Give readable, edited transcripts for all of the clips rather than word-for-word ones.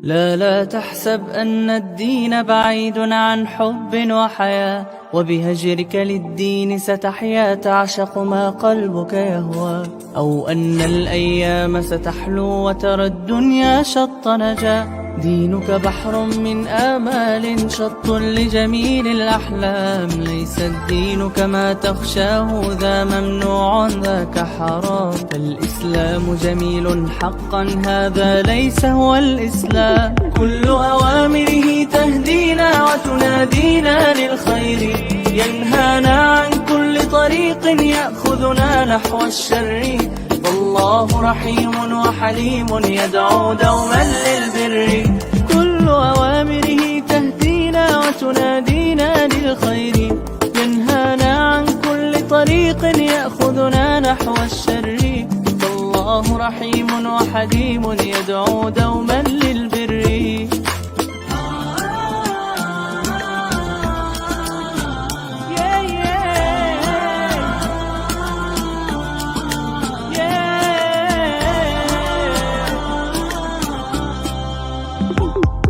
لا تحسب أن الدين بعيد عن حب وحياة، وبهجرك للدين ستحيا تعشق ما قلبك يهوى، أو أن الأيام ستحلو وترى الدنيا شط نجاة. دينك بحر من آمال شط لجميل الأحلام، ليس الدين كما تخشاه ذا ممنوع ذاك حرام. فالإسلام جميل حقا هذا ليس هو الإسلام، كل أوامره تهدينا وتنادينا للخير، ينهانا عن كل طريق يأخذنا نحو الشر. والله رحيم وحليم يدعو دوما للبر، كل أوامره تهدينا وتنادينا للخير، ينهانا عن كل طريق يأخذنا نحو الشر. والله رحيم وحليم يدعو دوما للبر.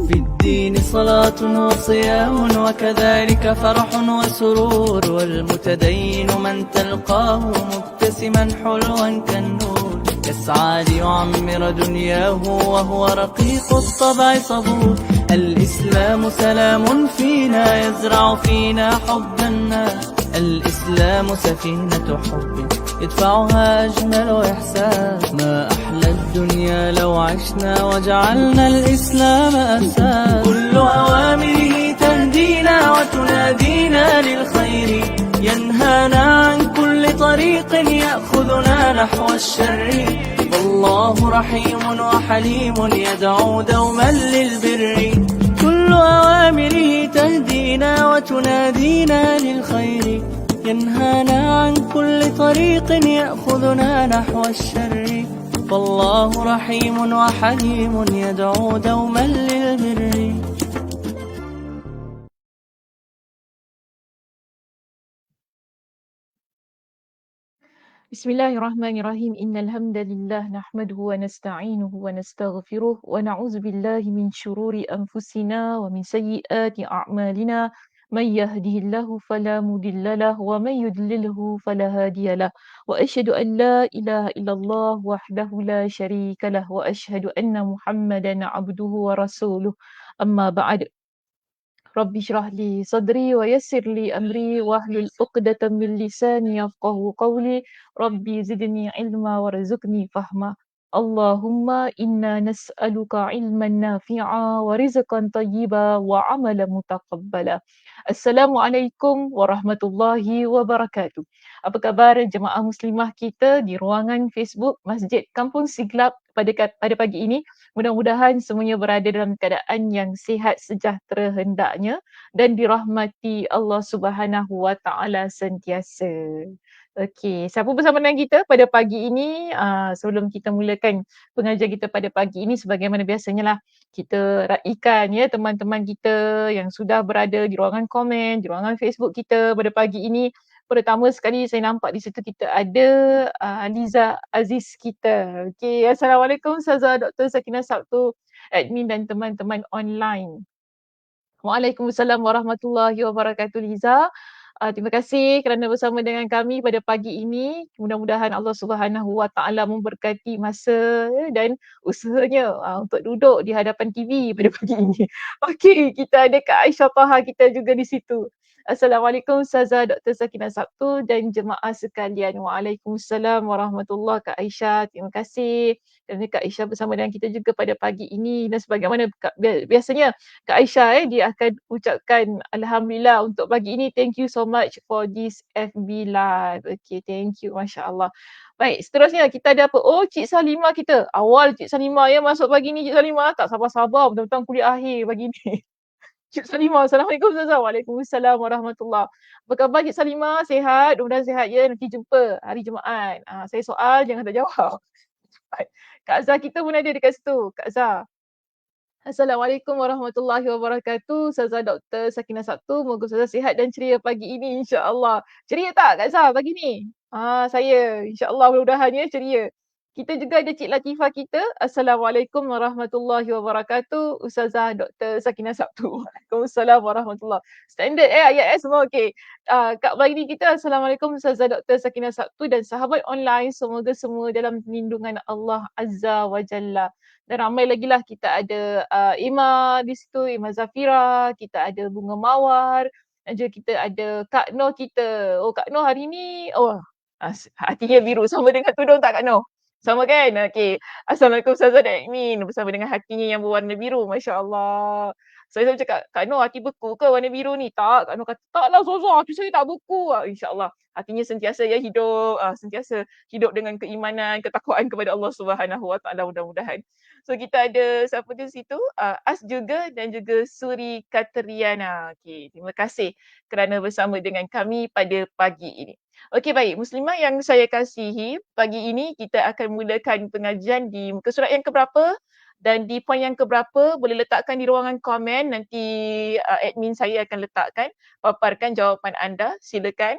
في الدين صلاة وصيام وكذلك فرح وسرور، والمتدين من تلقاه مبتسما حلوا كالنور، يسعى ليعمر دنياه وهو رقيق الطبع صبور. الإسلام سلام فينا يزرع فينا حب الناس، الإسلام سفينة حب يدفعها أجمل إحساس. ما أحلى الدنيا لو عشنا وجعلنا الإسلام أساس، كل أوامره تهدينا وتنادينا للخير، ينهانا عن كل طريق يأخذنا نحو الشر. والله رحيم وحليم يدعو دوما للبر، كل أوامره تهدينا وتنادينا للخير، ينهانا عن كل طريق يأخذنا نحو الشر. والله رحيم وحليم يدعو دوما للبر. Bismillahirrahmanirrahim. Innal hamdalillah nahmaduhu wa nasta'inuhu wa nastaghfiruh wa na'udzu billahi min syururi anfusina wa min sayyiati a'malina. May yahdihillahu fala mudhillalah wa may yudlilhu fala hadiyalah. Wa asyhadu an la ilaha illallah wahdahu la syarikalah wa asyhadu anna Muhammadan 'abduhu wa rasuluh. Amma ba'd. Rabbi shrah li sadri wa yassir li amri wahlul 'uqdatam min lisani yafqahu qawli. Rabbi zidni ilma warzuqni fahma. Allahumma inna nas'aluka ilman nafi'a wa rizqan thayyiba wa amalan mutaqabbala. Assalamualaikum warahmatullahi wabarakatuh. Apa khabar jemaah muslimah kita di ruangan Facebook Masjid Kampung Siglap pada pagi ini? Mudah-mudahan semuanya berada dalam keadaan yang sihat sejahtera hendaknya dan dirahmati Allah Subhanahu Wa Taala sentiasa. Okey, siapa bersama dengan kita pada pagi ini? Sebelum kita mulakan pengajian kita pada pagi ini, sebagaimana biasanya lah kita raikan ya teman-teman kita yang sudah berada di ruangan komen, di ruangan Facebook kita pada pagi ini. Pertama sekali saya nampak di situ kita ada Liza Aziz kita. Okey, Assalamualaikum Ustazah Dr. Sakinah Sabtu, admin dan teman-teman online. Waalaikumsalam warahmatullahi wabarakatuh Liza. Terima kasih kerana bersama dengan kami pada pagi ini. Mudah-mudahan Allah Subhanahu Wa Taala memberkati masa dan usahanya untuk duduk di hadapan TV pada pagi ini. Okey, kita ada Kak Aisyah Taha kita juga di situ. Assalamualaikum Ustazah Dr. Sakinah Sabtu dan jemaah sekalian. Waalaikumsalam warahmatullahi Kak Aisyah. Terima kasih kerana Kak Aisyah bersama dengan kita juga pada pagi ini. Dan sebagaimana biasanya Kak Aisyah dia akan ucapkan Alhamdulillah untuk pagi ini. Thank you so much for this FB Live. Okay, thank you. Masya Allah. Baik, seterusnya kita ada apa? Oh, Cik Salimah kita. Awal Cik Salimah ya masuk pagi ni Cik Salimah. Tak sabar-sabar betul-betul kuliah akhir pagi ni. Cik Salimah, Assalamualaikum Ustazah. Waalaikumsalam warahmatullahi. Apa khabar Cik Salimah? Sehat? Mudah-mudahan sehat ya. Nanti jumpa hari Jumaat. Saya soal jangan tak jawab. Kak Azhar kita pun ada dekat situ. Kak Azhar. Assalamualaikum warahmatullahi wabarakatuh. Ustazah Dr. Sakinah Sabtu. Moga Ustazah sihat dan ceria pagi ini insya-Allah. Ceria tak Kak Zah pagi ni? Saya insya-Allah mudah-mudahan ya ceria. Kita juga ada Cik Latifah kita. Assalamualaikum warahmatullahi wabarakatuh. Ustazah Dr. Sakinah Sabtu. Waalaikumsalam warahmatullahi. Standard ayat semua okey. Kak Baini kita, Assalamualaikum Ustazah Dr. Sakinah Sabtu dan sahabat online. Semoga semua dalam lindungan Allah Azza wa Jalla. Dan ramai lagi lah kita ada Ima di situ, Ima Zafira, kita ada Bunga Mawar dan juga kita ada Kak Noh kita. Oh Kak Noh hari ni, hatinya biru sama dengan tudung tak Kak Noh? Sama kan? Okey. Assalamualaikum Ustazah dan admin bersama dengan hatinya yang berwarna biru. Masya Allah. Saya selalu cakap, Kak Noh hati beku ke warna biru ni? Tak. Kak Noh kata, taklah Ustazah hati saya tak beku. InsyaAllah. Hatinya sentiasa ya hidup. Sentiasa hidup dengan keimanan, ketakwaan kepada Allah Subhanahu Wa Taala mudah-mudahan. So kita ada siapa di situ? As juga dan juga Suri Katriana. Okey. Terima kasih kerana bersama dengan kami pada pagi ini. Okey baik, muslimah yang saya kasihi, pagi ini kita akan mulakan pengajian di muka surat yang keberapa dan di poin yang keberapa boleh letakkan di ruangan komen, nanti admin saya akan letakkan, paparkan jawapan anda, silakan.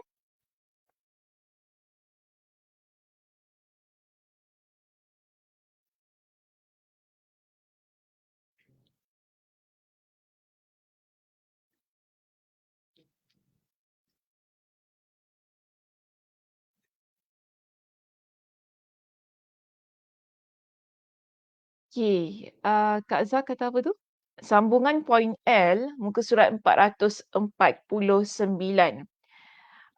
Okey, Kak Zah kata apa tu? Sambungan poin L, muka surat 449.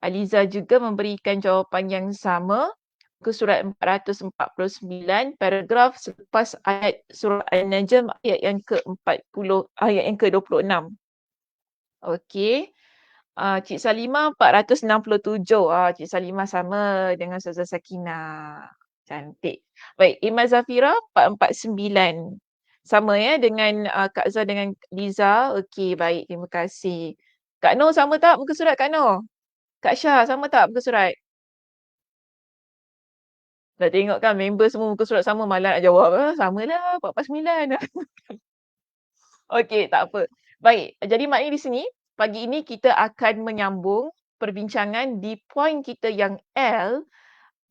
Aliza juga memberikan jawapan yang sama, muka surat 449, paragraf selepas ayat surah An-Najm ayat yang ke-40, ayat yang ke-26. Okey. Cik Salimah 467. Cik Salimah sama dengan Ustazah Sakinah. Cantik. Baik, Imam Zafira 449. Sama ya dengan Kak Zah dengan Liza. Okey, baik. Terima kasih. Kak Noh sama tak muka surat Kak Noh? Kak Syah sama tak muka surat? Dah tengok kan member semua muka surat sama malah nak jawab. Samalah 449. Okey, tak apa. Baik, jadi maknanya di sini, pagi ini kita akan menyambung perbincangan di poin kita yang L.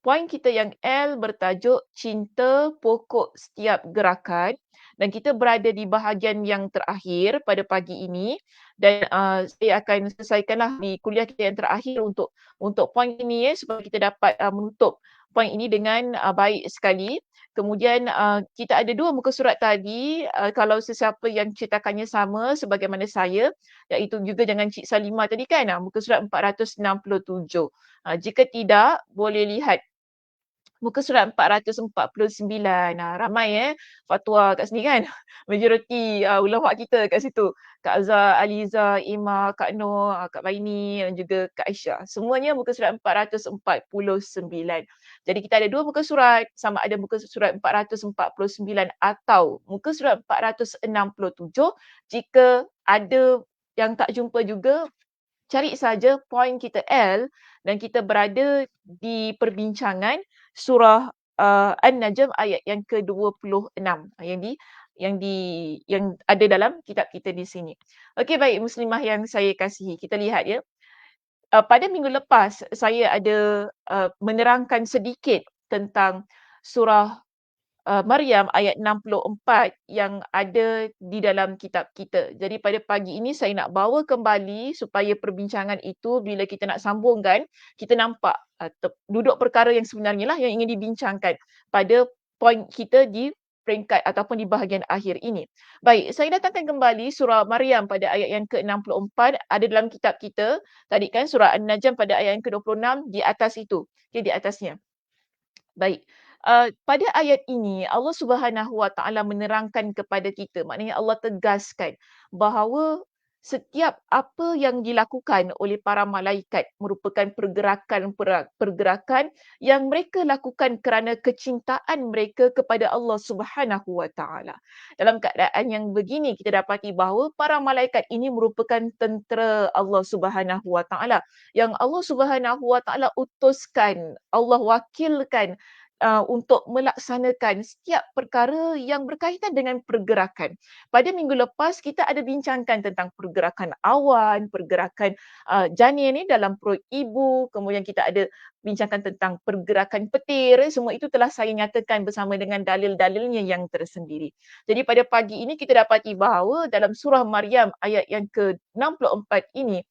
Poin kita yang L bertajuk cinta pokok setiap gerakan dan kita berada di bahagian yang terakhir pada pagi ini dan saya akan selesaikanlah di kuliah kita yang terakhir untuk poin ini supaya kita dapat menutup poin ini dengan baik sekali. Kemudian kita ada dua muka surat tadi, kalau sesiapa yang ceritakannya sama sebagaimana saya, iaitu juga dengan Cik Salimah tadi kan, muka surat 467. Jika tidak, boleh lihat muka surat 449. Ramai fatwa kat sini kan. Majoriti ulama kita kat situ. Kak Azhar, Aliza, Ima, Kak Noh, Kak Baini dan juga Kak Aisyah. Semuanya muka surat 449. Jadi kita ada dua muka surat, sama ada muka surat 449 atau muka surat 467. Jika ada yang tak jumpa juga, cari saja poin kita L dan kita berada di perbincangan surah An-Najm ayat yang ke-26 yang ada dalam kitab kita di sini. Okey baik muslimah yang saya kasihi, kita lihat ya. Pada minggu lepas saya ada menerangkan sedikit tentang surah Maryam ayat 64 yang ada di dalam kitab kita. Jadi pada pagi ini saya nak bawa kembali supaya perbincangan itu bila kita nak sambungkan, kita nampak duduk perkara yang sebenarnya lah yang ingin dibincangkan pada poin kita di peringkat ataupun di bahagian akhir ini. Baik, saya datangkan kembali surah Maryam pada ayat yang ke-64 ada dalam kitab kita. Tadi kan surah An-Najm pada ayat yang ke-26 di atas itu. Okay, di atasnya. Baik. Pada ayat ini Allah Subhanahu Wa Taala menerangkan kepada kita, maknanya Allah tegaskan bahawa setiap apa yang dilakukan oleh para malaikat merupakan pergerakan yang mereka lakukan kerana kecintaan mereka kepada Allah Subhanahu Wa Taala. Dalam keadaan yang begini kita dapati bahawa para malaikat ini merupakan tentera Allah Subhanahu Wa Taala yang Allah Subhanahu Wa Taala utuskan, Allah wakilkan untuk melaksanakan setiap perkara yang berkaitan dengan pergerakan. Pada minggu lepas kita ada bincangkan tentang pergerakan awan, pergerakan janin ni dalam perut ibu, kemudian kita ada bincangkan tentang pergerakan petir, semua itu telah saya nyatakan bersama dengan dalil-dalilnya yang tersendiri. Jadi pada pagi ini kita dapati bahawa dalam surah Maryam ayat yang ke-64 ini,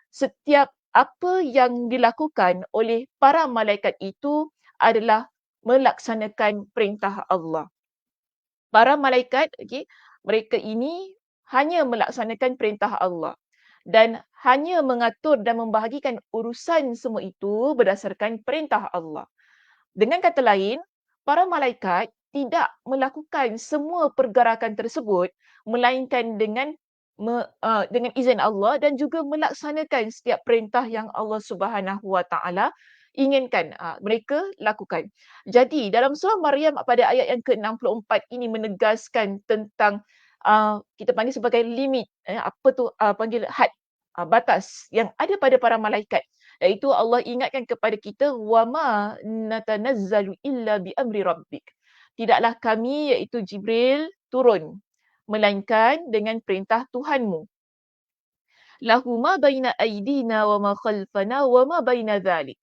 setiap apa yang dilakukan oleh para malaikat itu adalah melaksanakan perintah Allah. Para malaikat, okey, mereka ini hanya melaksanakan perintah Allah dan hanya mengatur dan membahagikan urusan semua itu berdasarkan perintah Allah. Dengan kata lain, para malaikat tidak melakukan semua pergerakan tersebut melainkan dengan izin Allah dan juga melaksanakan setiap perintah yang Allah Subhanahu Wa Taala inginkan mereka lakukan. Jadi dalam surah Maryam pada ayat yang ke-64 ini menegaskan tentang kita panggil sebagai limit, apa tu panggil had, batas yang ada pada para malaikat. Iaitu Allah ingatkan kepada kita, wama natanazzalu illa bi amri rabbik. Tidaklah kami iaitu Jibril turun melainkan dengan perintah Tuhanmu. Lahu ma baina aydina wa ma khalfana wa ma baina dhalik.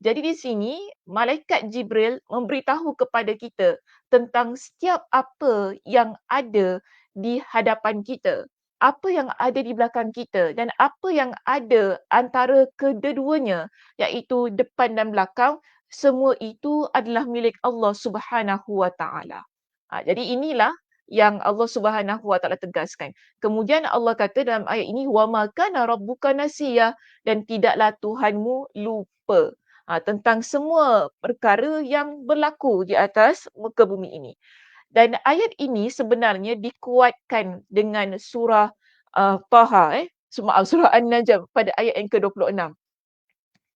Jadi di sini malaikat Jibril memberitahu kepada kita tentang setiap apa yang ada di hadapan kita, apa yang ada di belakang kita dan apa yang ada antara kedua-duanya, iaitu depan dan belakang, semua itu adalah milik Allah Subhanahu Wa Taala. Jadi inilah yang Allah Subhanahu Wa Taala tegaskan. Kemudian Allah kata dalam ayat ini, wa ma kana rabbuka nasiya, dan tidaklah Tuhanmu lupa tentang semua perkara yang berlaku di atas muka bumi ini. Dan ayat ini sebenarnya dikuatkan dengan surah Taha, surah An-Najm pada ayat yang ke-26.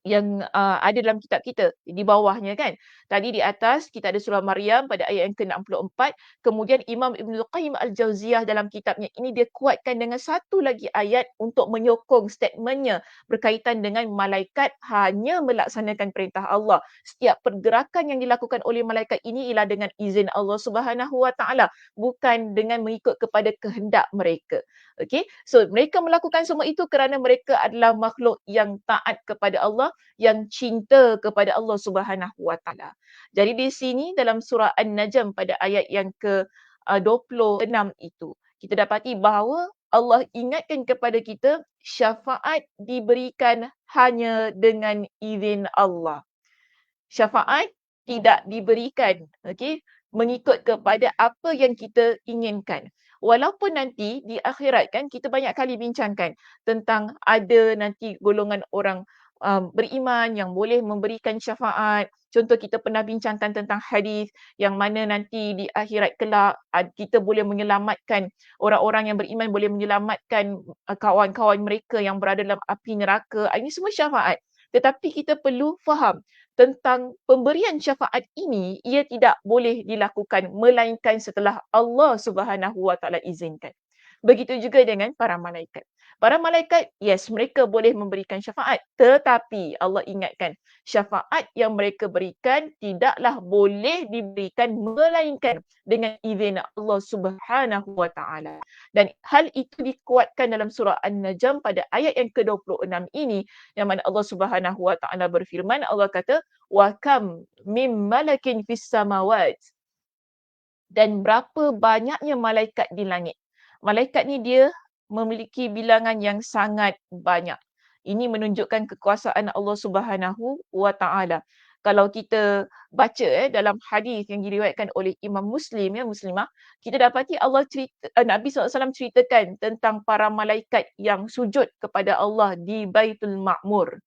Yang ada dalam kitab kita, di bawahnya kan. Tadi di atas kita ada surah Maryam pada ayat yang ke-64, kemudian Imam Ibn Qayyim Al-Jauziyah dalam kitabnya ini dia kuatkan dengan satu lagi ayat untuk menyokong statementnya berkaitan dengan malaikat hanya melaksanakan perintah Allah. Setiap pergerakan yang dilakukan oleh malaikat ini ialah dengan izin Allah Subhanahu Wa Taala, bukan dengan mengikut kepada kehendak mereka. Okey, so mereka melakukan semua itu kerana mereka adalah makhluk yang taat kepada Allah, yang cinta kepada Allah Subhanahu Wa Taala. Jadi di sini dalam surah An-Najm pada ayat yang ke-26 itu, kita dapati bahawa Allah ingatkan kepada kita syafaat diberikan hanya dengan izin Allah. Syafaat tidak diberikan, okey, mengikut kepada apa yang kita inginkan. Walaupun nanti di akhirat kan kita banyak kali bincangkan tentang ada nanti golongan orang beriman yang boleh memberikan syafaat. Contoh kita pernah bincangkan tentang hadis yang mana nanti di akhirat kelak kita boleh menyelamatkan orang-orang yang beriman, boleh menyelamatkan kawan-kawan mereka yang berada dalam api neraka. Ini semua syafaat. Tetapi kita perlu faham tentang pemberian syafaat ini, ia tidak boleh dilakukan melainkan setelah Allah Subhanahu Wa Taala izinkan. Begitu juga dengan para malaikat. Para malaikat, yes, mereka boleh memberikan syafaat. Tetapi Allah ingatkan, syafaat yang mereka berikan tidaklah boleh diberikan melainkan dengan izin Allah Subhanahu Wa Taala. Dan hal itu dikuatkan dalam surah An-Najm pada ayat yang ke-26 ini, yang mana Allah Subhanahu Wa Taala berfirman, Allah kata, wa kam mim malakin fis samawat. Dan berapa banyaknya malaikat di langit. Malaikat ni dia memiliki bilangan yang sangat banyak. Ini menunjukkan kekuasaan Allah Subhanahu Wa Taala. Kalau kita baca dalam hadis yang diriwayatkan oleh Imam Muslim, Muslimah, kita dapati Nabi SAW ceritakan tentang para malaikat yang sujud kepada Allah di Baitul Ma'mur.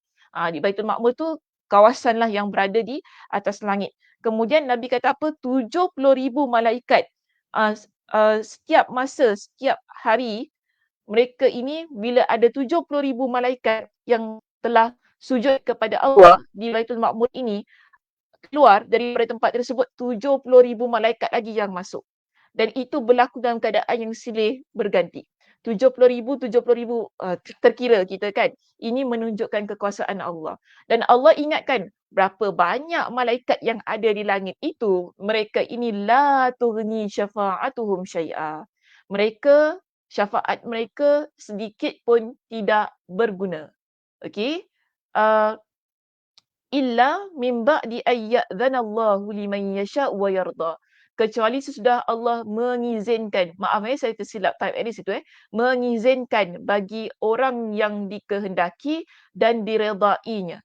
Di Baitul Ma'mur tu kawasanlah yang berada di atas langit. Kemudian Nabi kata apa? 70,000 malaikat setiap masa, setiap hari, mereka ini bila ada 70,000 malaikat yang telah sujud kepada Allah di Baitul Ma'mur ini, keluar daripada tempat tersebut 70,000 malaikat lagi yang masuk. Dan itu berlaku dalam keadaan yang silih berganti. 70,000 terkira kita kan. Ini menunjukkan kekuasaan Allah. Dan Allah ingatkan, berapa banyak malaikat yang ada di langit itu, mereka ini la tughni syafa'atuhum syai'a. Mereka, syafaat mereka sedikit pun tidak berguna. Okey? Uh, illa min ba'di ayyadzanallahu liman yasha' wa yarda. Kecuali sesudah Allah mengizinkan, maaf saya tersilap type di situ mengizinkan bagi orang yang dikehendaki dan diredainya.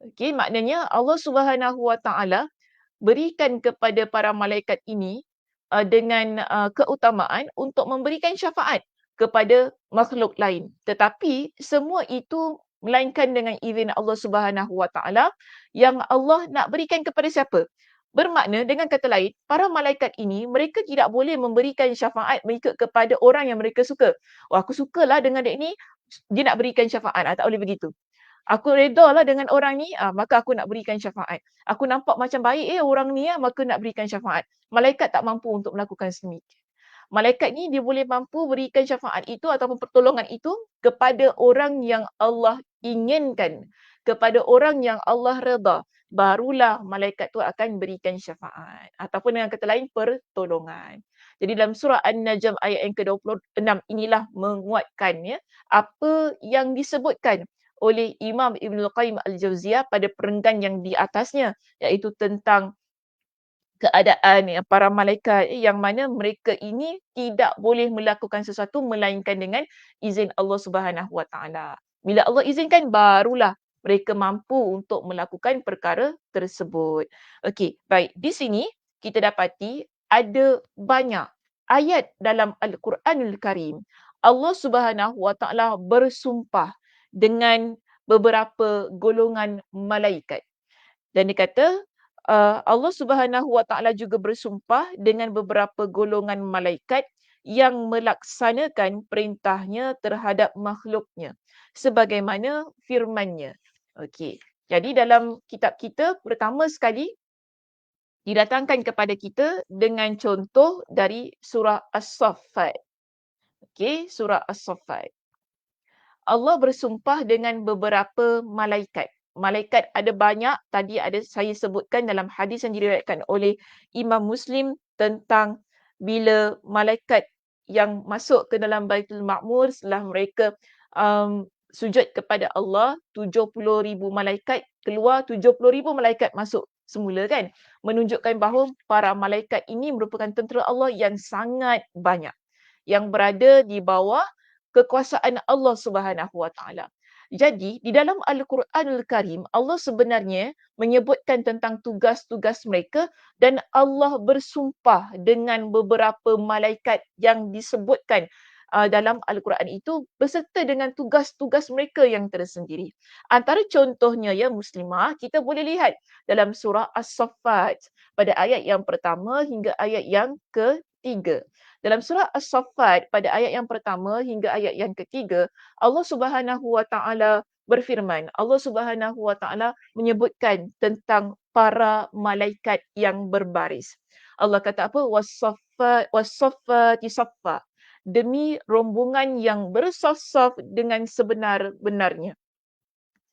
Okey, maknanya Allah Subhanahu Wa Taala berikan kepada para malaikat ini dengan keutamaan untuk memberikan syafaat kepada makhluk lain. Tetapi semua itu melainkan dengan izin Allah Subhanahu Wa Taala yang Allah nak berikan kepada siapa? Bermakna dengan kata lain, para malaikat ini mereka tidak boleh memberikan syafaat mengikut kepada orang yang mereka suka. Oh, aku sukalah dengan dia ni, dia nak berikan syafaat. Tak boleh begitu. Aku redalah dengan orang ni, maka aku nak berikan syafaat. Aku nampak macam baik orang ni, maka nak berikan syafaat. Malaikat tak mampu untuk melakukan sedemikian. Malaikat ni dia boleh mampu berikan syafaat itu ataupun pertolongan itu kepada orang yang Allah inginkan, kepada orang yang Allah redha. Barulah malaikat tu akan berikan syafaat ataupun dengan kata lain pertolongan. Jadi dalam surah An-Najm ayat yang ke-26 inilah menguatkan apa yang disebutkan oleh Imam Ibnul Qayyim Al-Jauziyah pada perenggan yang di atasnya, iaitu tentang keadaan para malaikat yang mana mereka ini tidak boleh melakukan sesuatu melainkan dengan izin Allah Subhanahu Wa Taala. Bila Allah izinkan, barulah mereka mampu untuk melakukan perkara tersebut. Okey, baik. Di sini kita dapati ada banyak ayat dalam Al-Quranul Karim. Allah Subhanahu Wa Taala bersumpah dengan beberapa golongan malaikat. Dan dia kata, Allah Subhanahu Wa Taala juga bersumpah dengan beberapa golongan malaikat yang melaksanakan perintahnya terhadap makhluknya sebagaimana firman-Nya. Okey. Jadi dalam kitab kita pertama sekali didatangkan kepada kita dengan contoh dari surah As-Saffat. Okey, surah As-Saffat. Allah bersumpah dengan beberapa malaikat. Malaikat ada banyak, tadi ada saya sebutkan dalam hadis yang diriwayatkan oleh Imam Muslim tentang bila malaikat yang masuk ke dalam Baitul Ma'mur setelah mereka sujud kepada Allah, 70,000 malaikat keluar, 70,000 malaikat masuk semula kan. Menunjukkan bahawa para malaikat ini merupakan tentera Allah yang sangat banyak. Yang berada di bawah kekuasaan Allah Subhanahu Wa Taala. Jadi di dalam Al-Quranul Karim Allah sebenarnya menyebutkan tentang tugas-tugas mereka dan Allah bersumpah dengan beberapa malaikat yang disebutkan dalam Al-Quran itu beserta dengan tugas-tugas mereka yang tersendiri. Antara contohnya ya muslimah, kita boleh lihat dalam surah As-Saffat pada ayat yang pertama hingga ayat yang ketiga. Dalam surah As-Saffat pada ayat yang pertama hingga ayat yang ketiga, Allah Subhanahu Wa Taala berfirman. Allah Subhanahu Wa Taala menyebutkan tentang para malaikat yang berbaris. Allah kata apa? Was-saffati saffa. Demi rombongan yang bersaf-saf dengan sebenar-benarnya.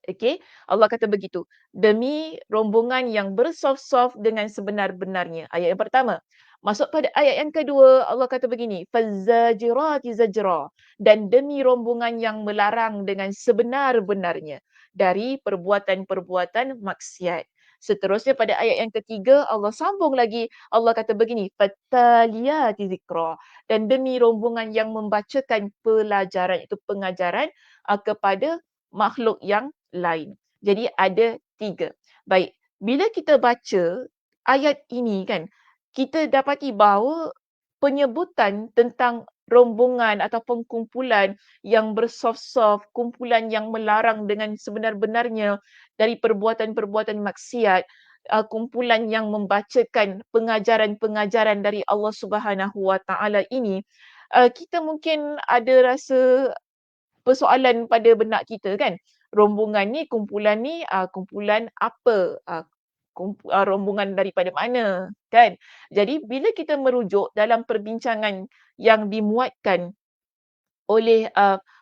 Okey, Allah kata begitu. Demi rombongan yang bersaf-saf dengan sebenar-benarnya. Ayat yang pertama. Masuk pada ayat yang kedua, Allah kata begini, fazajirati zajra, dan demi rombongan yang melarang dengan sebenar-benarnya dari perbuatan-perbuatan maksiat. Seterusnya pada ayat yang ketiga, Allah sambung lagi, Allah kata begini, fattaliyati zikra, dan demi rombongan yang membacakan pelajaran, itu pengajaran kepada makhluk yang lain. Jadi ada 3. Baik, bila kita baca ayat ini kan, kita dapati bahawa penyebutan tentang rombongan ataupun kumpulan yang bersaf-saf, kumpulan yang melarang dengan sebenar-benarnya dari perbuatan-perbuatan maksiat, kumpulan yang membacakan pengajaran-pengajaran dari Allah Subhanahu Wa Taala ini, kita mungkin ada rasa persoalan pada benak kita kan. Rombongan ni, kumpulan ni, kumpulan apa? Rombongan daripada mana? Kan? Jadi bila kita merujuk dalam perbincangan yang dimuatkan oleh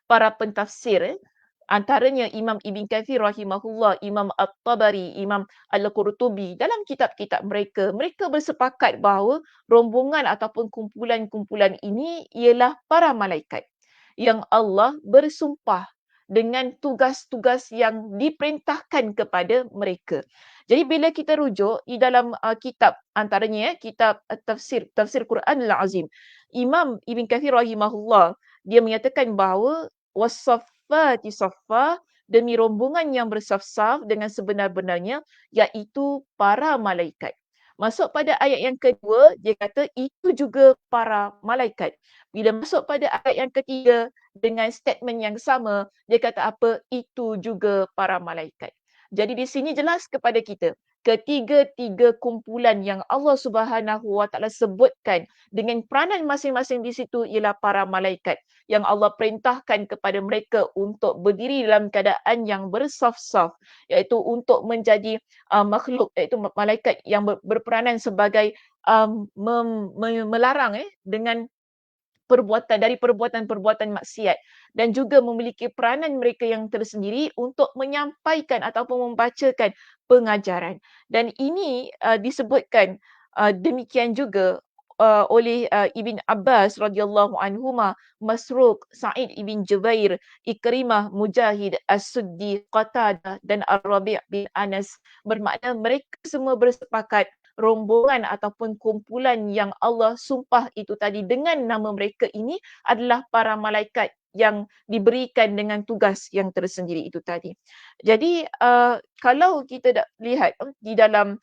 para pentafsir, Antaranya Imam Ibn Kathir rahimahullah, Imam At-Tabari, Imam Al-Qurtubi dalam kitab-kitab mereka, mereka bersepakat bahawa rombongan ataupun kumpulan-kumpulan ini ialah para malaikat yang Allah bersumpah dengan tugas-tugas yang diperintahkan kepada mereka. Jadi bila kita rujuk di dalam kitab antaranya kitab tafsir Quranul Azim, Imam Ibn Kathir rahimahullah dia menyatakan bahawa wasaffati saffa, demi rombongan yang bersaf-saf dengan sebenar-benarnya, iaitu para malaikat. Masuk pada ayat yang kedua, dia kata itu juga para malaikat. Bila masuk pada ayat yang ketiga dengan statement yang sama, dia kata apa? Itu juga para malaikat. Jadi di sini jelas kepada kita, ketiga-tiga kumpulan yang Allah Subhanahu Wa Taala sebutkan dengan peranan masing-masing di situ ialah para malaikat yang Allah perintahkan kepada mereka untuk berdiri dalam keadaan yang bersaf-saf, iaitu untuk menjadi makhluk, iaitu malaikat yang berperanan sebagai melarang dengan perbuatan-perbuatan maksiat, dan juga memiliki peranan mereka yang tersendiri untuk menyampaikan ataupun membacakan pengajaran. Dan ini disebutkan demikian juga oleh Ibn Abbas radhiyallahu anhuma, Masruq, Sa'id ibn Jubair, Ikrimah, Mujahid, As-Suddi, Qatadah dan Ar-Rabi' bin Anas. Bermakna mereka semua bersepakat rombongan ataupun kumpulan yang Allah sumpah itu tadi dengan nama mereka ini adalah para malaikat yang diberikan dengan tugas yang tersendiri itu tadi. Jadi kalau kita lihat di dalam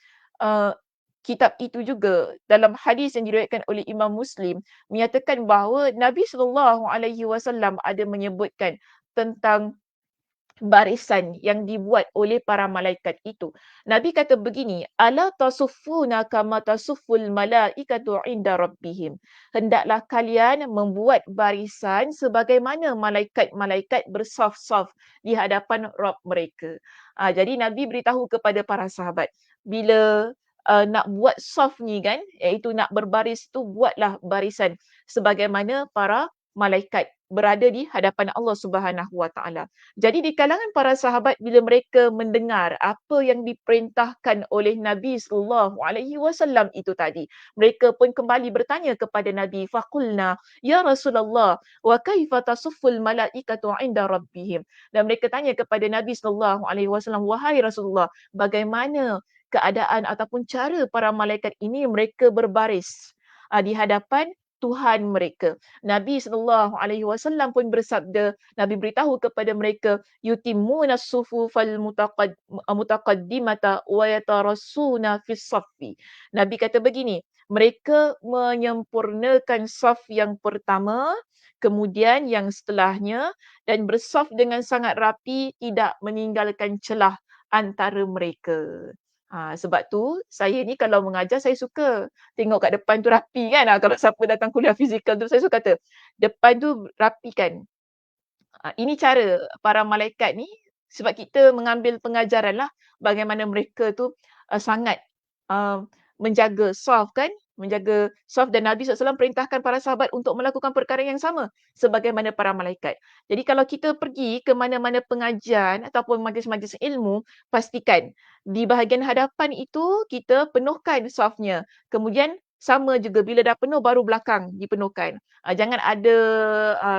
kitab itu juga, dalam hadis yang diriwayatkan oleh Imam Muslim, menyatakan bahawa Nabi SAW ada menyebutkan tentang barisan yang dibuat oleh para malaikat itu. Nabi kata begini, ala tasuffuna kama tasufful malaikatu inda rabbihim. Hendaklah kalian membuat barisan sebagaimana malaikat-malaikat bersaf-saf di hadapan Rabb mereka. Jadi Nabi beritahu kepada para sahabat, bila nak buat saf ni kan, iaitu nak berbaris tu, buatlah barisan sebagaimana para malaikat berada di hadapan Allah Subhanahu Wa Taala. Jadi di kalangan para sahabat bila mereka mendengar apa yang diperintahkan oleh Nabi sallallahu alaihi wasallam itu tadi, mereka pun kembali bertanya kepada Nabi, faqulna ya Rasulullah wa kaifa tasufful malaikatu 'inda rabbihim. Dan mereka tanya kepada Nabi sallallahu alaihi wasallam, wahai Rasulullah, bagaimana keadaan ataupun cara para malaikat ini mereka berbaris di hadapan Tuhan mereka. Nabi SAW pun bersabda, Nabi beritahu kepada mereka, yutimuna sufufal mutaqaddimata wa yatarassuna fis saffi. Nabi kata begini, mereka menyempurnakan saf yang pertama, kemudian yang setelahnya, dan bersaf dengan sangat rapi, tidak meninggalkan celah antara mereka. Sebab tu saya ni kalau mengajar saya suka tengok kat depan tu rapi kan. Kalau siapa datang kuliah fizikal tu saya suka kata depan tu rapikan. Ini cara para malaikat ni, sebab kita mengambil pengajaran lah bagaimana mereka tu sangat menjaga saf kan, menjaga saf, dan Nabi SAW perintahkan para sahabat untuk melakukan perkara yang sama sebagaimana para malaikat. Jadi kalau kita pergi ke mana-mana pengajian ataupun majlis-majlis ilmu, pastikan di bahagian hadapan itu kita penuhkan safnya. Kemudian sama juga bila dah penuh baru belakang dipenuhkan. Jangan ada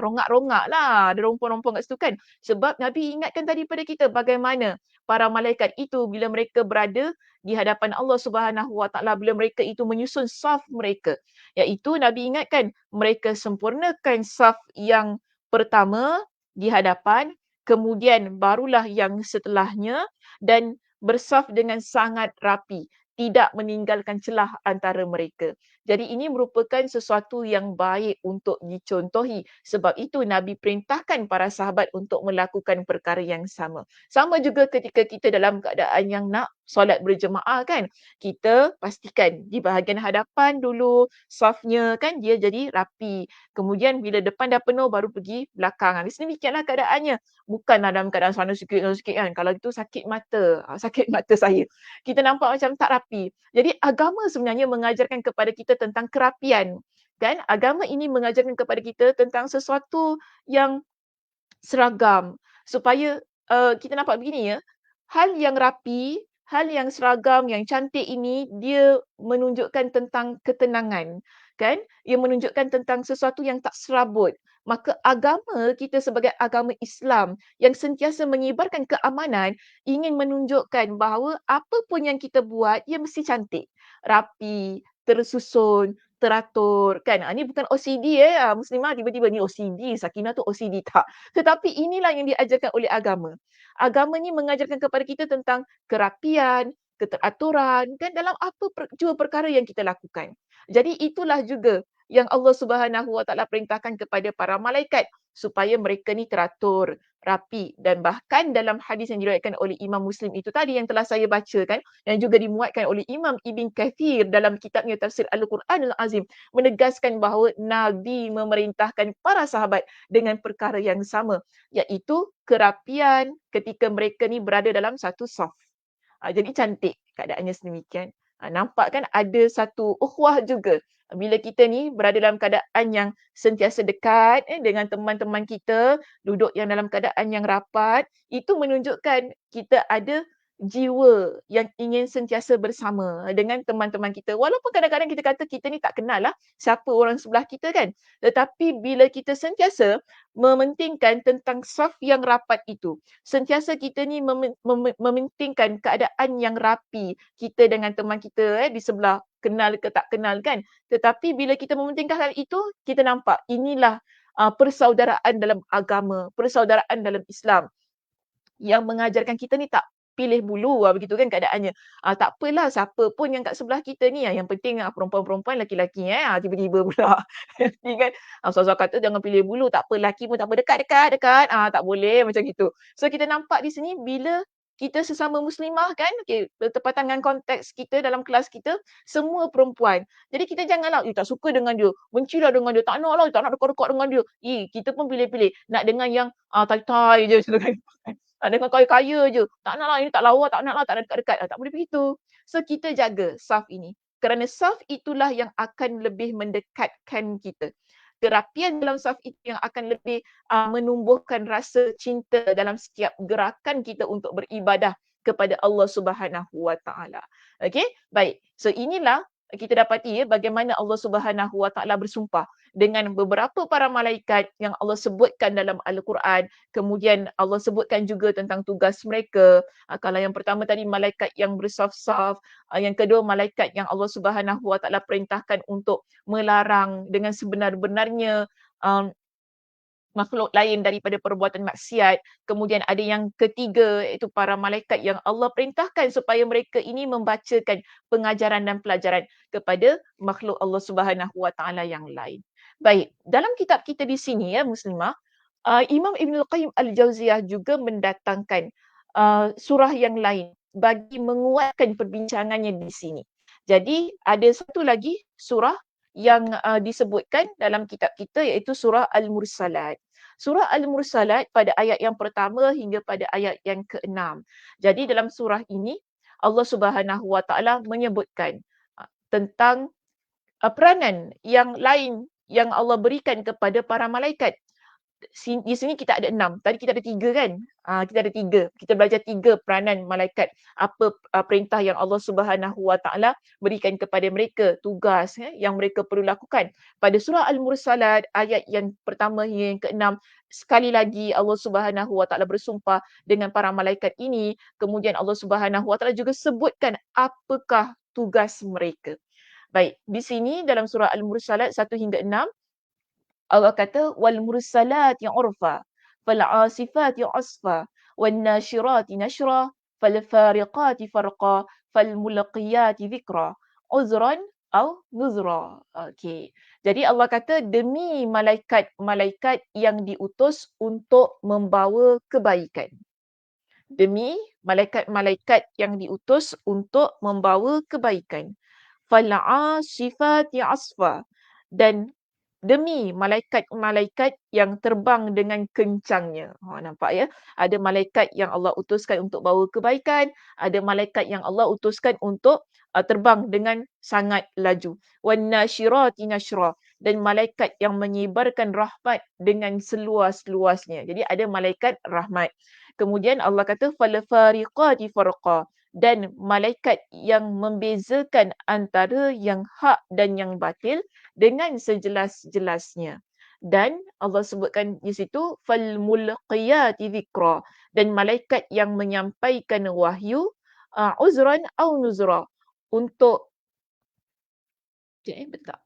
rongak-rongak lah, ada rompong-rompong kat situ kan. Sebab Nabi ingatkan tadi pada kita bagaimana para malaikat itu bila mereka berada di hadapan Allah Subhanahu Wa Taala, bila mereka itu menyusun saf mereka, iaitu Nabi ingatkan mereka sempurnakan saf yang pertama di hadapan, kemudian barulah yang setelahnya, dan bersaf dengan sangat rapi, tidak meninggalkan celah antara mereka. Jadi ini merupakan sesuatu yang baik untuk dicontohi. Sebab itu Nabi perintahkan para sahabat untuk melakukan perkara yang sama. Sama juga ketika kita dalam keadaan yang nak solat berjemaah kan. Kita pastikan di bahagian hadapan dulu safnya kan, dia jadi rapi. Kemudian bila depan dah penuh baru pergi belakang. Di sini demikianlah keadaannya. Bukanlah dalam keadaan sana sikit kan. Kalau itu sakit mata. Sakit mata saya. Kita nampak macam tak rapi. Jadi agama sebenarnya mengajarkan kepada kita tentang kerapian. Kan? Agama ini mengajarkan kepada kita tentang sesuatu yang seragam, supaya kita nampak begini ya, hal yang rapi, hal yang seragam, yang cantik ini dia menunjukkan tentang ketenangan, kan? Ia menunjukkan tentang sesuatu yang tak serabut. Maka agama kita sebagai agama Islam yang sentiasa menyebarkan keamanan, ingin menunjukkan bahawa apa pun yang kita buat, ia mesti cantik, rapi, tersusun, teratur, kan? Ni bukan OCD Muslimah tiba-tiba ni OCD, Sakinah tu OCD, tak. Tetapi inilah yang diajarkan oleh agama. Agama ni mengajarkan kepada kita tentang kerapian, keteraturan, kan dalam apa jua perkara yang kita lakukan. Jadi itulah juga yang Allah Subhanahu Wa Taala perintahkan kepada para malaikat supaya mereka ni teratur, rapi, dan bahkan dalam hadis yang diriwayatkan oleh Imam Muslim itu tadi yang telah saya bacakan, yang juga dimuatkan oleh Imam Ibn Kathir dalam kitabnya Tafsir Al-Quranul Azim, menegaskan bahawa Nabi memerintahkan para sahabat dengan perkara yang sama, iaitu kerapian ketika mereka ni berada dalam satu saf. Jadi cantik keadaannya sedemikian. Nampak kan ada satu ukhuwah juga. Bila kita ni berada dalam keadaan yang sentiasa dekat dengan teman-teman kita, duduk yang dalam keadaan yang rapat, itu menunjukkan kita ada jiwa yang ingin sentiasa bersama dengan teman-teman kita. Walaupun kadang-kadang kita kata kita ni tak kenal lah siapa orang sebelah kita kan. Tetapi bila kita sentiasa mementingkan tentang saf yang rapat itu, sentiasa kita ni mementingkan keadaan yang rapi kita dengan teman kita di sebelah, kenal ke tak kenal kan. Tetapi bila kita mementingkan hal itu, kita nampak inilah persaudaraan dalam agama, persaudaraan dalam Islam yang mengajarkan kita ni tak pilih bulu begitu kan keadaannya. Tak apalah siapa pun yang kat sebelah kita ni yang penting perempuan-perempuan, lelaki-lelaki tiba-tiba pula. Ni kan Ustazah kata jangan pilih bulu, tak apa lelaki pun tak apa, dekat, tak boleh macam gitu. So kita nampak di sini bila kita sesama muslimah kan, bertepatan dengan konteks kita dalam kelas kita, semua perempuan. Jadi kita janganlah, tak suka dengan dia, bencilah dengan dia, tak naklah, tak nak dekat-dekat dengan dia. Kita pun pilih-pilih, nak dengan yang tai-tai je macam tu kan. Dengan kaya-kaya je. Tak naklah, ini tak lawa, tak naklah, tak nak dekat-dekat. Tak boleh begitu. So kita jaga saf ini. Kerana saf itulah yang akan lebih mendekatkan kita. Kerapian dalam saf itu yang akan lebih menumbuhkan rasa cinta dalam setiap gerakan kita untuk beribadah kepada Allah Subhanahu Wa Taala. Okey? Baik. So inilah kita dapati bagaimana Allah Subhanahu Wa Taala bersumpah dengan beberapa para malaikat yang Allah sebutkan dalam Al-Quran. Kemudian Allah sebutkan juga tentang tugas mereka. Kalau yang pertama tadi malaikat yang bersaf-saf, yang kedua malaikat yang Allah Subhanahu Wa Taala perintahkan untuk melarang dengan sebenar-benarnya makhluk lain daripada perbuatan maksiat. Kemudian ada yang ketiga iaitu para malaikat yang Allah perintahkan supaya mereka ini membacakan pengajaran dan pelajaran kepada makhluk Allah Subhanahu Wa Taala yang lain. Baik, dalam kitab kita di sini Muslimah, Imam Ibn Al-Qayyim Al-Jauziyah juga mendatangkan surah yang lain bagi menguatkan perbincangannya di sini. Jadi ada satu lagi surah yang disebutkan dalam kitab kita iaitu surah Al-Mursalat. Surah Al-Mursalat pada ayat yang pertama hingga pada ayat yang ke-6. Jadi dalam surah ini Allah Subhanahu Wa Taala menyebutkan tentang peranan yang lain yang Allah berikan kepada para malaikat. Di sini kita ada 6. Tadi kita ada 3 kan? Kita ada 3. Kita belajar 3 peranan malaikat. Apa perintah yang Allah Subhanahu Wa Taala berikan kepada mereka, tugas yang mereka perlu lakukan. Pada surah Al-Mursalat ayat yang pertama hingga yang ke-6, sekali lagi Allah Subhanahu Wa Taala bersumpah dengan para malaikat ini. Kemudian Allah Subhanahu Wa Taala juga sebutkan apakah tugas mereka. Baik, di sini dalam surah Al-Mursalat 1 hingga 6, Allah kata wal mursalati urfa fal asifati asfa wan nashirati nashra fal fariqati farqa fal mulqiyati dhikra uzran atau nuzra. Okey. Jadi Allah kata demi malaikat-malaikat yang diutus untuk membawa kebaikan. Demi malaikat-malaikat yang diutus untuk membawa kebaikan. Fal asifati asfa, dan demi malaikat-malaikat yang terbang dengan kencangnya. Nampak ya? Ada malaikat yang Allah utuskan untuk bawa kebaikan, ada malaikat yang Allah utuskan untuk terbang dengan sangat laju. Wan nashirati nashra, dan malaikat yang menyebarkan rahmat dengan seluas-luasnya. Jadi ada malaikat rahmat. Kemudian Allah kata falafariqati farqa, dan malaikat yang membezakan antara yang hak dan yang batil dengan sejelas-jelasnya. Dan Allah sebutkan di situ falmulqiyati dzikra, dan malaikat yang menyampaikan wahyu uzran au nuzra, untuk betul.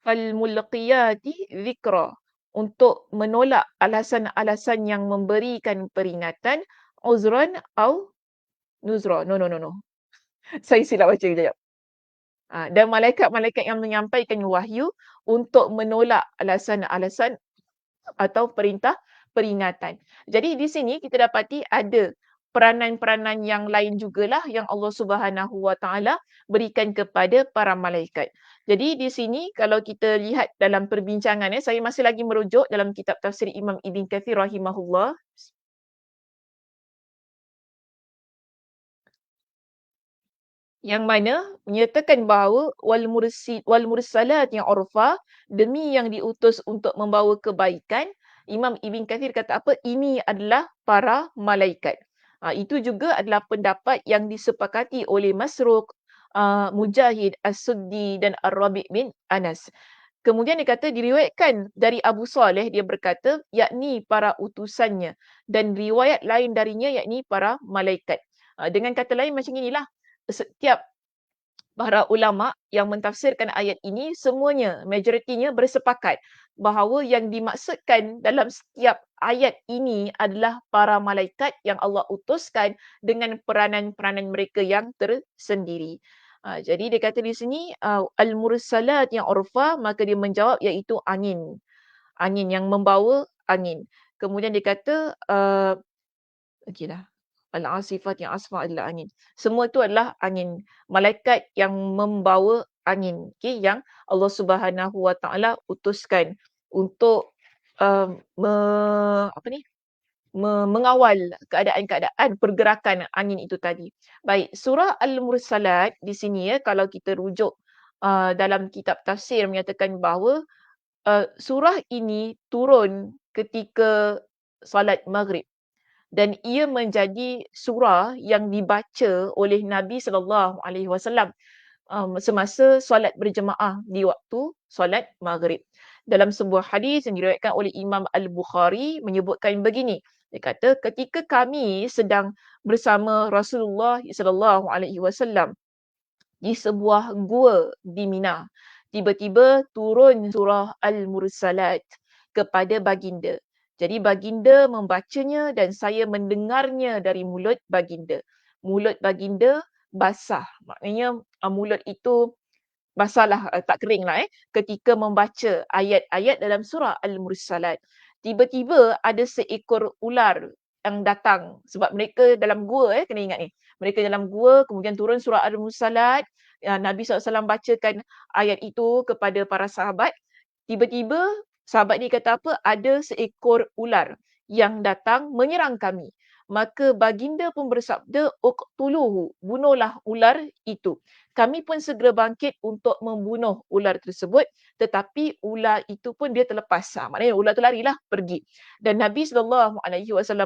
Falmulqiyati dzikra, untuk menolak alasan-alasan yang memberikan peringatan, uzran au nuzra. No. Saya silap baca kejap. Dan malaikat-malaikat yang menyampaikan wahyu untuk menolak alasan-alasan atau perintah peringatan. Jadi di sini kita dapati ada peranan-peranan yang lain jugalah yang Allah Subhanahu Wa Taala berikan kepada para malaikat. Jadi di sini kalau kita lihat dalam perbincangan, saya masih lagi merujuk dalam kitab tafsir Imam Ibn Kathir rahimahullah. Yang mana menyatakan bahawa wal mursalat yang urfa, demi yang diutus untuk membawa kebaikan, Imam Ibn Kathir kata apa? Ini adalah para malaikat. Itu juga adalah pendapat yang disepakati oleh Masruq, Mujahid, As-Suddi dan Ar-Rabi' bin Anas. Kemudian dia kata diriwayatkan dari Abu Saleh, dia berkata yakni para utusannya, dan riwayat lain darinya yakni para malaikat. Dengan kata lain macam inilah, setiap para ulama yang mentafsirkan ayat ini semuanya, majoritinya bersepakat bahawa yang dimaksudkan dalam setiap ayat ini adalah para malaikat yang Allah utuskan dengan peranan-peranan mereka yang tersendiri. Jadi dia kata di sini al-mursalat yang urfa, maka dia menjawab iaitu angin. Angin yang membawa angin. Kemudian dia kata okeylah. Al-asifat yang asfa adalah angin. Semua itu adalah angin. Malaikat yang membawa angin. Okay? Yang Allah Subhanahu Wa Taala utuskan untuk mengawal keadaan-keadaan pergerakan angin itu tadi. Baik, surah Al-Mursalat di sini kalau kita rujuk dalam kitab tafsir menyatakan bahawa surah ini turun ketika solat maghrib. Dan ia menjadi surah yang dibaca oleh Nabi SAW semasa solat berjemaah di waktu solat maghrib. Dalam sebuah hadis yang diriwayatkan oleh Imam Al-Bukhari menyebutkan begini. Dia kata ketika kami sedang bersama Rasulullah SAW di sebuah gua di Mina, tiba-tiba turun surah Al-Mursalat kepada baginda. Jadi baginda membacanya dan saya mendengarnya dari mulut baginda. Mulut baginda basah. Maknanya mulut itu basahlah, tak keringlah ketika membaca ayat-ayat dalam surah Al-Mursalat. Tiba-tiba ada seekor ular yang datang, sebab mereka dalam gua kena ingat ni. Mereka dalam gua, kemudian turun surah Al-Mursalat. Nabi SAW bacakan ayat itu kepada para sahabat. Tiba-tiba sahabat ni kata apa? Ada seekor ular yang datang menyerang kami. Maka baginda pun bersabda, uqtuluhu, bunuhlah ular itu. Kami pun segera bangkit untuk membunuh ular tersebut, tetapi ular itu pun dia terlepas. Maknanya ular tu larilah pergi. Dan Nabi SAW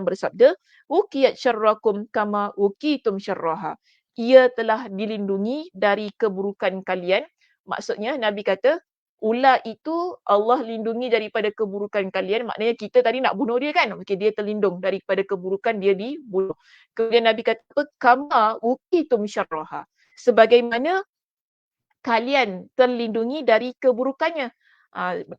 bersabda, "Wukiyat syarrakum kama wukitum syarraha." Ia telah dilindungi dari keburukan kalian. Maksudnya Nabi kata, ular itu Allah lindungi daripada keburukan kalian. Maknanya kita tadi nak bunuh dia kan. Okay, dia terlindung daripada keburukan, dia dibunuh. Kemudian Nabi kata apa? Kama wukitum syarraha. Sebagaimana kalian terlindungi dari keburukannya.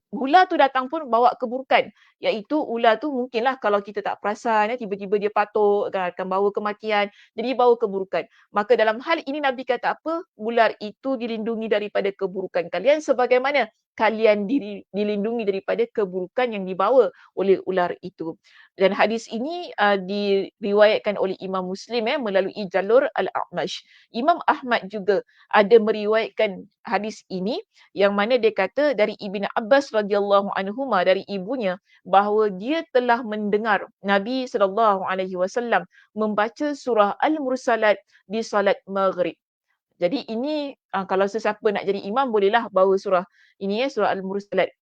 Ular tu datang pun bawa keburukan. Iaitu ular tu mungkinlah kalau kita tak perasan, tiba-tiba dia patuk, akan bawa kematian. Jadi bawa keburukan. Maka dalam hal ini Nabi kata apa? Ular itu dilindungi daripada keburukan kalian sebagaimana kalian dilindungi daripada keburukan yang dibawa oleh ular itu. Dan hadis ini diriwayatkan oleh Imam Muslim melalui jalur Al-A'mash. Imam Ahmad juga ada meriwayatkan hadis ini yang mana dia kata dari Ibn Abbas radhiyallahu anhuma, dari ibunya, bahawa dia telah mendengar Nabi SAW membaca surah Al-Mursalat di solat maghrib. Jadi ini kalau sesiapa nak jadi imam bolehlah bawa surah ini surah Al-Mursalat.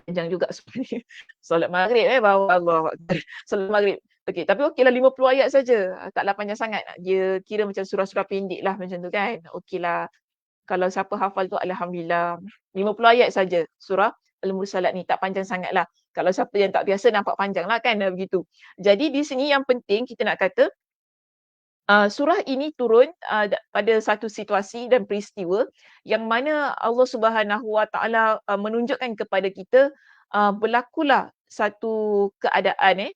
Panjang juga sebenarnya. Solat maghrib bawa Allahu Akbar. Solat maghrib. Okey, tapi okeylah 50 ayat saja. Taklah panjang sangat. Dia kira macam surah-surah pendek lah macam tu kan. Okeylah. Kalau siapa hafal tu alhamdulillah. 50 ayat saja surah Al-Mursalat ni. Tak panjang sangatlah. Kalau siapa yang tak biasa nampak panjang lah kan begitu. Jadi di sini yang penting kita nak kata surah ini turun pada satu situasi dan peristiwa yang mana Allah Subhanahu Wa Taala menunjukkan kepada kita berlakulah satu keadaan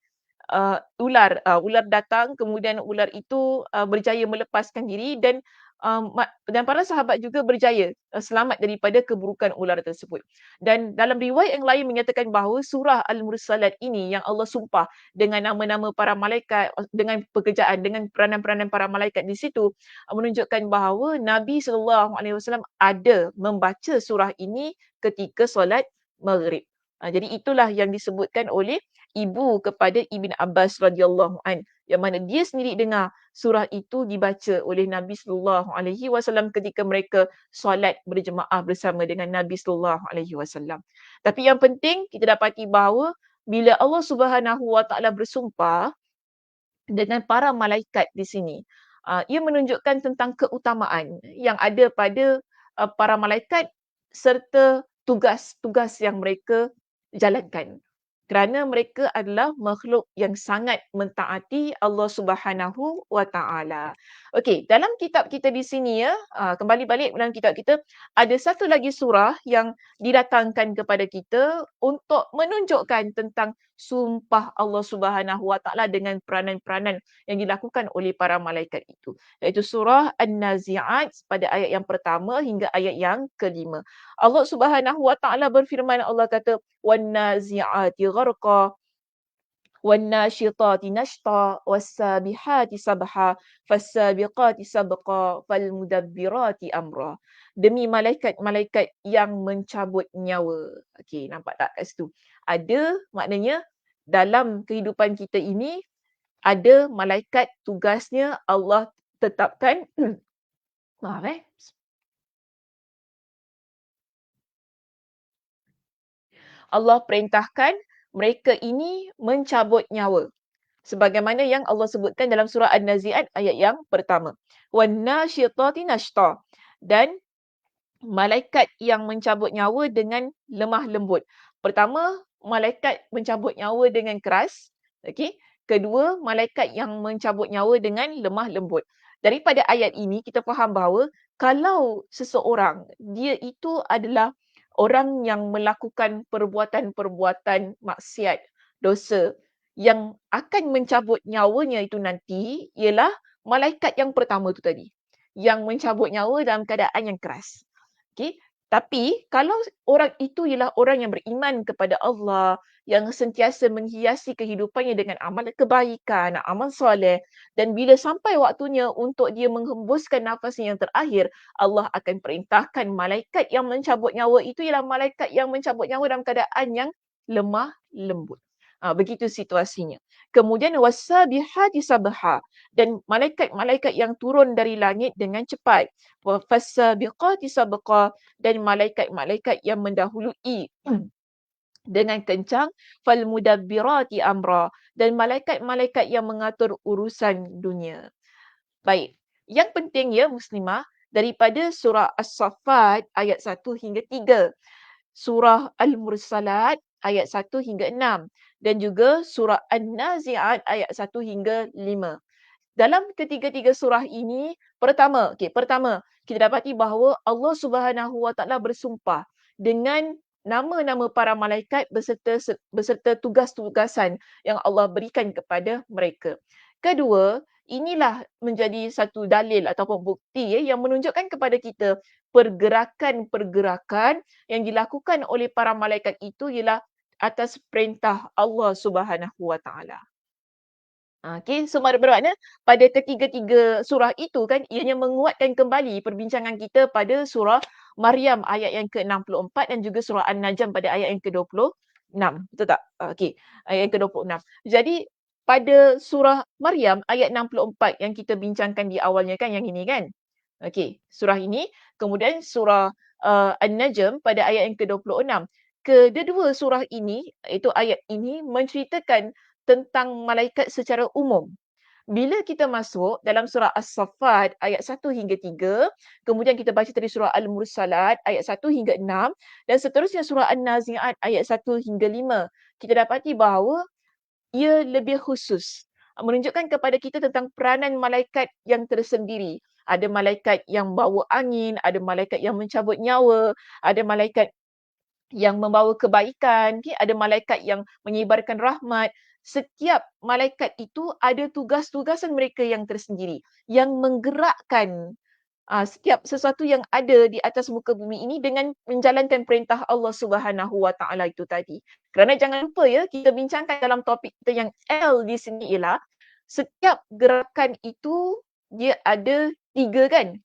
ular datang kemudian ular itu berjaya melepaskan diri dan para sahabat juga berjaya selamat daripada keburukan ular tersebut. Dan dalam riwayat yang lain menyatakan bahawa surah Al-Mursalat ini yang Allah sumpah dengan nama-nama para malaikat, dengan pekerjaan, dengan peranan-peranan para malaikat di situ menunjukkan bahawa Nabi SAW ada membaca surah ini ketika solat maghrib. Jadi itulah yang disebutkan oleh ibu kepada Ibn Abbas radhiyallahu an, yang mana dia sendiri dengar surah itu dibaca oleh Nabi sallallahu alaihi wasallam ketika mereka solat berjemaah bersama dengan Nabi sallallahu alaihi wasallam. Tapi yang penting kita dapati bahawa bila Allah Subhanahu Wa Taala bersumpah dengan para malaikat di sini, ia menunjukkan tentang keutamaan yang ada pada para malaikat serta tugas-tugas yang mereka jalankan. Kerana mereka adalah makhluk yang sangat mentaati Allah Subhanahu Wa Taala. Okey, dalam kitab kita di sini kembali balik dalam kitab kita, ada satu lagi surah yang didatangkan kepada kita untuk menunjukkan tentang sumpah Allah Subhanahu Wa Taala dengan peranan-peranan yang dilakukan oleh para malaikat itu. Iaitu surah An-Nazi'at pada ayat yang pertama hingga ayat yang kelima. Allah Subhanahu Wa Taala berfirman, Allah kata wan-nazi'ati gharqa wan-nashitati nashta was-sabihati sabha fas-sabiqati sabqa fal-mudabbirati amra. Demi malaikat-malaikat yang mencabut nyawa. Okey, nampak tak kat situ? Ada maknanya dalam kehidupan kita ini ada malaikat tugasnya Allah tetapkan maaf Allah perintahkan mereka ini mencabut nyawa. Sebagaimana yang Allah sebutkan dalam surah An-Nazi'at ayat yang pertama. Wan-nashitati nashta. Dan malaikat yang mencabut nyawa dengan lemah lembut. Pertama, malaikat mencabut nyawa dengan keras. Okey. Kedua, malaikat yang mencabut nyawa dengan lemah lembut. Daripada ayat ini kita faham bahawa kalau seseorang dia itu adalah orang yang melakukan perbuatan-perbuatan maksiat, dosa yang akan mencabut nyawanya itu nanti ialah malaikat yang pertama tu tadi. Yang mencabut nyawa dalam keadaan yang keras. Okey, tapi kalau orang itu ialah orang yang beriman kepada Allah, yang sentiasa menghiasi kehidupannya dengan amal kebaikan, amal soleh dan bila sampai waktunya untuk dia menghembuskan nafasnya yang terakhir, Allah akan perintahkan malaikat yang mencabut nyawa itu ialah malaikat yang mencabut nyawa dalam keadaan yang lemah lembut. Begitu situasinya. Kemudian wasabihati sabha dan malaikat-malaikat yang turun dari langit dengan cepat. Fasabiqati sabqa dan malaikat-malaikat yang mendahului dengan kencang. Falmudabbirati amra dan malaikat-malaikat yang mengatur urusan dunia. Baik, yang penting ya muslimah daripada surah As-Saffat ayat 1 hingga 3. Surah Al-Mursalat ayat 1 hingga 6 dan juga surah An-Nazi'at ayat 1 hingga 5. Dalam ketiga-tiga surah ini, pertama kita dapati bahawa Allah Subhanahu Wa Taala bersumpah dengan nama-nama para malaikat beserta tugas-tugasan yang Allah berikan kepada mereka. Kedua, inilah menjadi satu dalil ataupun bukti yang menunjukkan kepada kita pergerakan-pergerakan yang dilakukan oleh para malaikat itu ialah atas perintah Allah Subhanahu Wa Taala. Okey, so bermakna pada ketiga-tiga surah itu kan ianya menguatkan kembali perbincangan kita pada surah Maryam ayat yang ke-64 dan juga surah An-Najm pada ayat yang ke-26. Betul tak? Okey, ayat yang ke-26. Jadi pada surah Maryam ayat 64 yang kita bincangkan di awalnya kan yang ini kan. Okey, surah ini, kemudian surah An-Najm pada ayat yang ke-26. Kedua-dua surah ini, iaitu ayat ini menceritakan tentang malaikat secara umum. Bila kita masuk dalam surah As-Saffat ayat 1 hingga 3, kemudian kita baca tadi surah Al-Mursalat ayat 1 hingga 6 dan seterusnya surah An-Nazi'at ayat 1 hingga 5, kita dapati bahawa ia lebih khusus. Menunjukkan kepada kita tentang peranan malaikat yang tersendiri. Ada malaikat yang bawa angin, ada malaikat yang mencabut nyawa, ada malaikat yang membawa kebaikan, ada malaikat yang menyebarkan rahmat. Setiap malaikat itu ada tugas-tugasan mereka yang tersendiri, yang menggerakkan setiap sesuatu yang ada di atas muka bumi ini dengan menjalankan perintah Allah Subhanahu Wa Taala itu tadi. Kerana jangan lupa ya, kita bincangkan dalam topik kita yang L di sini ialah setiap gerakan itu dia ada 3 kan.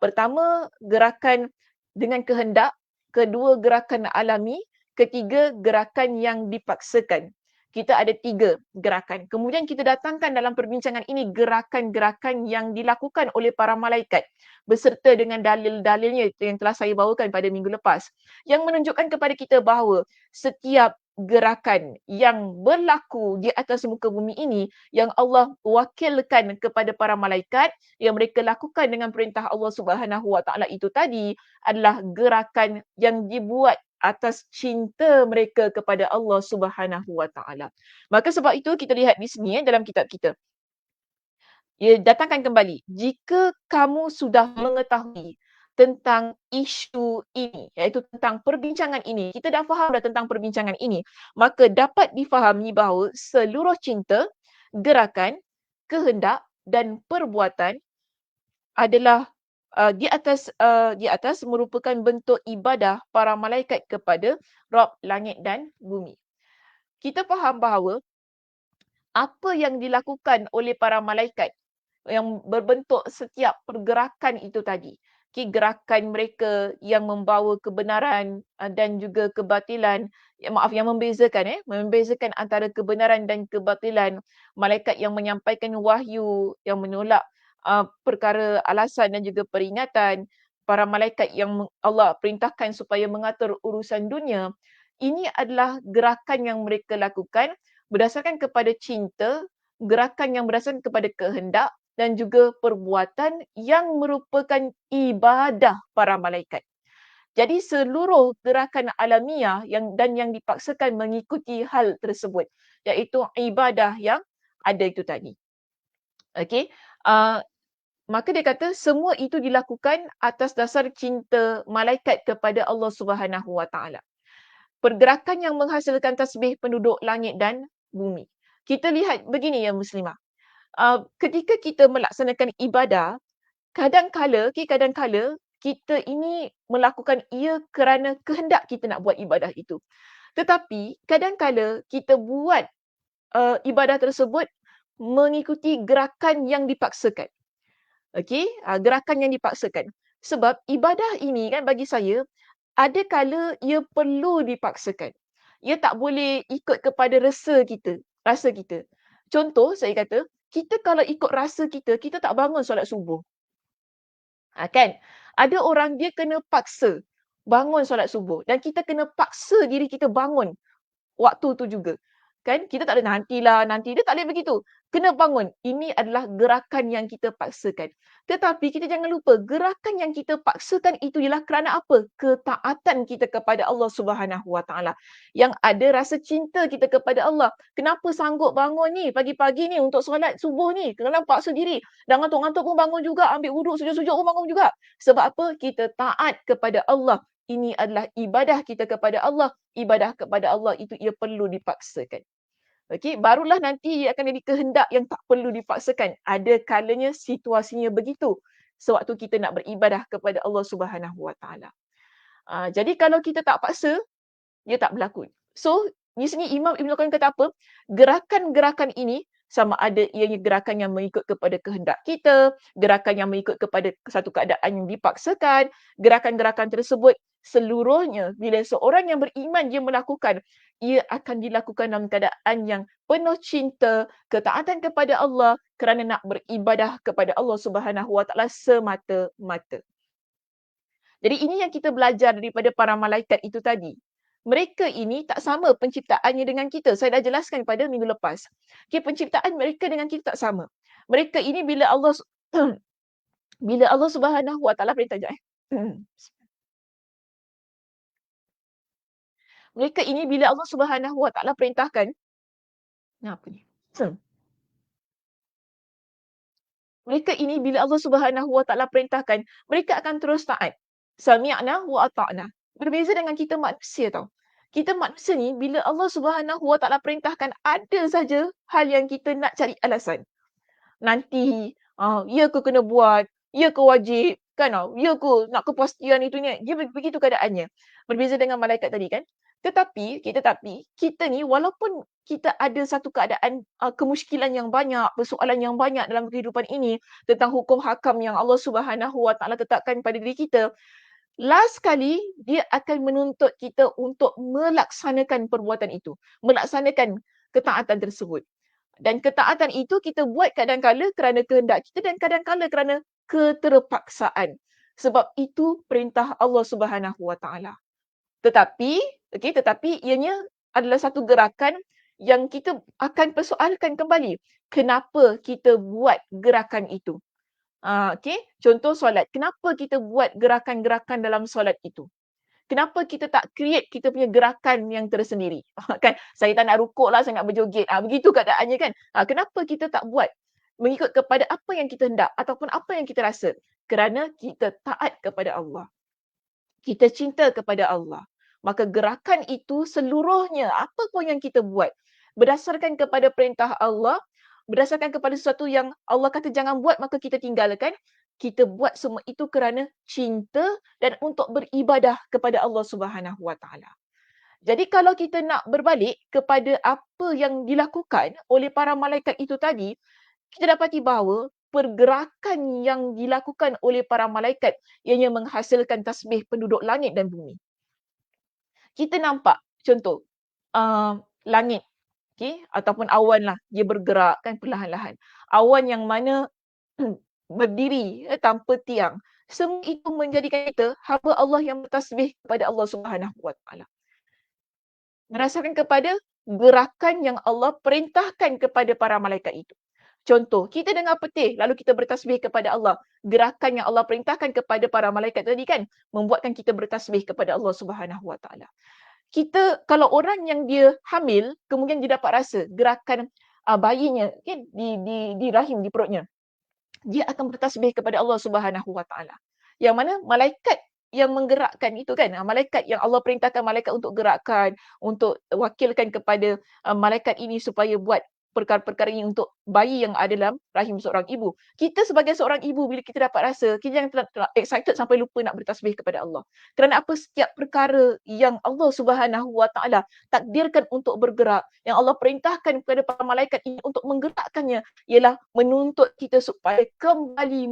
Pertama gerakan dengan kehendak, kedua gerakan alami, ketiga gerakan yang dipaksakan. Kita ada 3 gerakan. Kemudian kita datangkan dalam perbincangan ini gerakan-gerakan yang dilakukan oleh para malaikat beserta dengan dalil-dalilnya yang telah saya bawakan pada minggu lepas. Yang menunjukkan kepada kita bahawa setiap gerakan yang berlaku di atas muka bumi ini yang Allah wakilkan kepada para malaikat yang mereka lakukan dengan perintah Allah Subhanahu Wa Taala itu tadi adalah gerakan yang dibuat atas cinta mereka kepada Allah Subhanahu Wa Taala. Maka sebab itu kita lihat di sini dalam kitab kita. Ya, datangkan kembali. Jika kamu sudah mengetahui tentang isu ini, iaitu tentang perbincangan ini, kita dah faham dah tentang perbincangan ini, maka dapat difahami bahawa seluruh cinta, gerakan, kehendak dan perbuatan adalah di atas merupakan bentuk ibadah para malaikat kepada Rabb langit dan bumi. Kita faham bahawa apa yang dilakukan oleh para malaikat yang berbentuk setiap pergerakan itu tadi. Gerakan mereka yang membawa kebenaran dan juga kebatilan, yang membezakan antara kebenaran dan kebatilan. Malaikat yang menyampaikan wahyu, yang menolak perkara alasan dan juga peringatan. Para malaikat yang Allah perintahkan supaya mengatur urusan dunia. Ini adalah gerakan yang mereka lakukan berdasarkan kepada cinta, gerakan yang berdasarkan kepada kehendak dan juga perbuatan yang merupakan ibadah para malaikat. Jadi seluruh gerakan alamiah yang dipaksakan mengikuti hal tersebut, iaitu ibadah yang ada itu tadi. Okey, maka dia kata semua itu dilakukan atas dasar cinta malaikat kepada Allah Subhanahu Wa Taala. Pergerakan yang menghasilkan tasbih penduduk langit dan bumi. Kita lihat begini ya muslimah. Ketika kita melaksanakan ibadah, kadang-kala kita ini melakukan ia kerana kehendak kita nak buat ibadah itu. Tetapi kadang-kala kita buat ibadah tersebut mengikuti gerakan yang dipaksakan. Okey, gerakan yang dipaksakan. Sebab ibadah ini kan bagi saya, ada kala ia perlu dipaksakan. Ia tak boleh ikut kepada rasa kita. Contoh saya kata, kita kalau ikut rasa kita tak bangun solat subuh. Kan? Ada orang dia kena paksa bangun solat subuh dan kita kena paksa diri kita bangun waktu tu juga. Kan? Kita tak ada nanti. Dia tak boleh begitu. Kena bangun. Ini adalah gerakan yang kita paksakan. Tetapi kita jangan lupa, gerakan yang kita paksakan itu ialah kerana apa? Ketaatan kita kepada Allah Subhanahu Wa Taala. Yang ada rasa cinta kita kepada Allah. Kenapa sanggup bangun ni pagi-pagi ni untuk solat subuh ni? Kerana paksa diri. Dan ngantuk-ngantuk pun bangun juga. Ambil wuduk, sujud-sujud pun bangun juga. Sebab apa? Kita taat kepada Allah. Ini adalah ibadah kita kepada Allah. Ibadah kepada Allah itu ia perlu dipaksakan. Okey, barulah nanti akan jadi kehendak yang tak perlu dipaksakan. Ada kalanya situasinya begitu. Sewaktu kita nak beribadah kepada Allah Subhanahu Wa Taala. Jadi kalau kita tak paksa, dia tak berlaku. So, di sini Imam Ibn Qayyim kata apa? Gerakan-gerakan ini sama ada ianya gerakan yang mengikut kepada kehendak kita, gerakan yang mengikut kepada satu keadaan yang dipaksakan, gerakan-gerakan tersebut seluruhnya bila seorang yang beriman dia melakukan, ia akan dilakukan dalam keadaan yang penuh cinta, ketaatan kepada Allah kerana nak beribadah kepada Allah Subhanahu Wa Taala semata-mata. Jadi ini yang kita belajar daripada para malaikat itu tadi. Mereka ini tak sama penciptaannya dengan kita. Saya dah jelaskan pada minggu lepas. Okay, penciptaan mereka dengan kita tak sama. Mereka ini bila Allah bila Allah Subhanahu Wa Taala perintah jap. Mereka ini bila Allah Subhanahu Wa Taala perintahkan, apa ni? Mereka ini bila Allah Subhanahu Wa Taala perintahkan, mereka akan terus taat. Sami'na wa ata'na. Berbeza dengan kita manusia tau. Kita manusia ni bila Allah Subhanahu Wa Taala perintahkan, ada saja hal yang kita nak cari alasan. Nanti, ya ke kena buat, ya ke wajib, kan? Ya ke nak kepastian itu ni. Dia begitu keadaannya. Berbeza dengan malaikat tadi kan. Tetapi kita ni walaupun kita ada satu keadaan kemusykilan yang banyak, persoalan yang banyak dalam kehidupan ini tentang hukum hakam yang Allah Subhanahu Wa Taala tetapkan pada diri kita, last kali dia akan menuntut kita untuk melaksanakan perbuatan itu, melaksanakan ketaatan tersebut. Dan ketaatan itu kita buat kadang-kala kerana kehendak kita dan kadang-kala kerana keterpaksaan. Sebab itu perintah Allah Subhanahu Wa Taala. Tetapi ianya adalah satu gerakan yang kita akan persoalkan kembali. Kenapa kita buat gerakan itu? Contoh solat. Kenapa kita buat gerakan-gerakan dalam solat itu? Kenapa kita tak create kita punya gerakan yang tersendiri? Kan, saya tak nak rukuk lah, saya nak berjoget. Begitu keadaannya kan. Kenapa kita tak buat? Mengikut kepada apa yang kita hendak ataupun apa yang kita rasa. Kerana kita taat kepada Allah. Kita cinta kepada Allah. Maka gerakan itu seluruhnya, apa pun yang kita buat, berdasarkan kepada perintah Allah, berdasarkan kepada sesuatu yang Allah kata jangan buat, maka kita tinggalkan. Kita buat semua itu kerana cinta dan untuk beribadah kepada Allah Subhanahu Wa Taala. Jadi kalau kita nak berbalik kepada apa yang dilakukan oleh para malaikat itu tadi, kita dapati bahawa pergerakan yang dilakukan oleh para malaikat ianya menghasilkan tasbih penduduk langit dan bumi. Kita nampak contoh langit, ataupun awan lah, dia bergerak kan perlahan-lahan. Awan yang mana berdiri tanpa tiang. Semua itu menjadikan kita hamba Allah yang bertasbih kepada Allah Subhanahu Wa Taala. Berdasarkan kepada gerakan yang Allah perintahkan kepada para malaikat itu. Contoh, kita dengar petih lalu kita bertasbih kepada Allah. Gerakan yang Allah perintahkan kepada para malaikat tadi kan membuatkan kita bertasbih kepada Allah Subhanahu Wa Taala. Kita kalau orang yang dia hamil, kemudian dia dapat rasa gerakan bayinya kan di rahim, di perutnya. Dia akan bertasbih kepada Allah Subhanahu Wa Taala. Yang mana malaikat yang menggerakkan itu kan, malaikat yang Allah perintahkan malaikat untuk gerakkan, untuk wakilkan kepada malaikat ini supaya buat perkara-perkara ini untuk bayi yang ada dalam rahim seorang ibu. Kita sebagai seorang ibu bila kita dapat rasa, kita jangan excited sampai lupa nak bertasbih kepada Allah. Kerana apa? Setiap perkara yang Allah Subhanahu Wa Taala takdirkan untuk bergerak, yang Allah perintahkan kepada para malaikat ini untuk menggerakkannya, ialah menuntut kita supaya kembali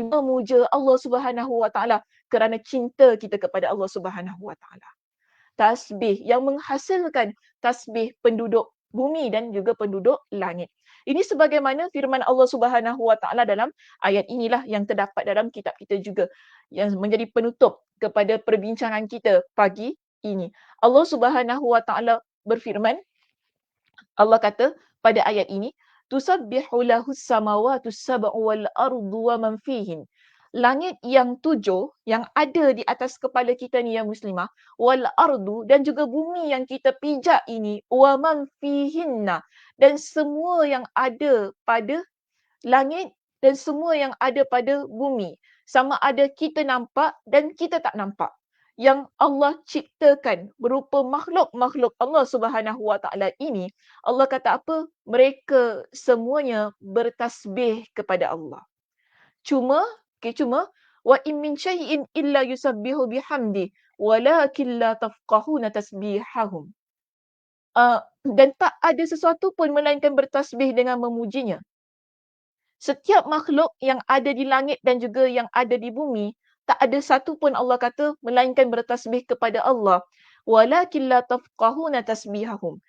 memuja Allah Subhanahu Wa Taala kerana cinta kita kepada Allah Subhanahu Wa Taala. Tasbih yang menghasilkan tasbih penduduk bumi dan juga penduduk langit. Ini sebagaimana firman Allah Subhanahu Wa Taala dalam ayat inilah yang terdapat dalam kitab kita juga yang menjadi penutup kepada perbincangan kita pagi ini. Allah Subhanahu Wa Taala berfirman, Allah kata pada ayat ini, tusabbihu lahus samawati sab'u wal ardu wa man fihin. Langit yang 7 yang ada di atas kepala kita ni yang muslimah, wal ardu, dan juga bumi yang kita pijak ini, wa man fihinna, dan semua yang ada pada langit dan semua yang ada pada bumi, sama ada kita nampak dan kita tak nampak, yang Allah ciptakan berupa makhluk-makhluk Allah Subhanahu Wa Taala ini. Allah kata apa? Mereka semuanya bertasbih kepada Allah. Cuma wa in min syai'in illa yusabbihu bihamdi walakin la tafqahuna tasbihahum. Dan tak ada sesuatu pun melainkan bertasbih dengan memujinya. Setiap makhluk yang ada di langit dan juga yang ada di bumi, tak ada satu pun Allah kata melainkan bertasbih kepada Allah. Walakin la tafqahuna tasbihahum.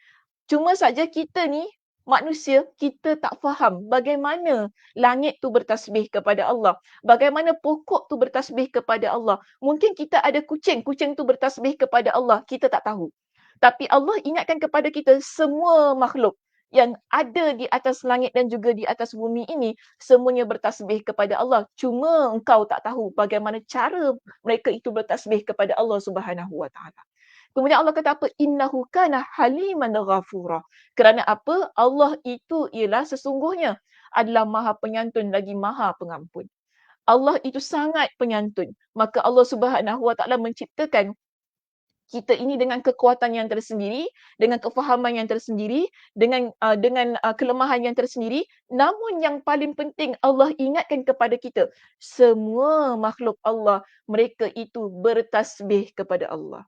Cuma saja kita ni manusia, kita tak faham bagaimana langit tu bertasbih kepada Allah. Bagaimana pokok tu bertasbih kepada Allah. Mungkin kita ada kucing, kucing tu bertasbih kepada Allah, kita tak tahu. Tapi Allah ingatkan kepada kita semua makhluk yang ada di atas langit dan juga di atas bumi ini, semuanya bertasbih kepada Allah. Cuma engkau tak tahu bagaimana cara mereka itu bertasbih kepada Allah Subhanahu Wa Taala. Kemudian Allah kata apa? Innahu kana haliman ghafura. Kerana apa? Allah itu ialah sesungguhnya adalah Maha Penyantun lagi Maha Pengampun. Allah itu sangat penyantun. Maka Allah Subhanahu Wa Taala menciptakan kita ini dengan kekuatan yang tersendiri, dengan kefahaman yang tersendiri, dengan kelemahan yang tersendiri. Namun yang paling penting Allah ingatkan kepada kita, semua makhluk Allah, mereka itu bertasbih kepada Allah.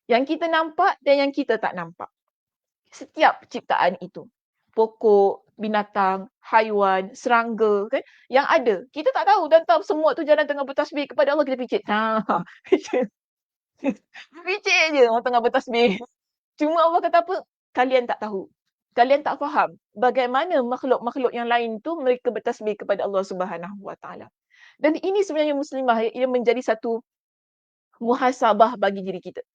Yang kita nampak dan yang kita tak nampak. Setiap ciptaan itu. Pokok, binatang, haiwan, serangga kan yang ada. Kita tak tahu dan tahu semua tu jalan tengah bertasbih kepada Allah, kita picit. Picit je orang tengah bertasbih. Cuma Allah kata apa? Kalian tak tahu. Kalian tak faham bagaimana makhluk-makhluk yang lain tu mereka bertasbih kepada Allah Subhanahu Wa Taala. Dan ini sebenarnya muslimah ia menjadi satu muhasabah bagi diri kita.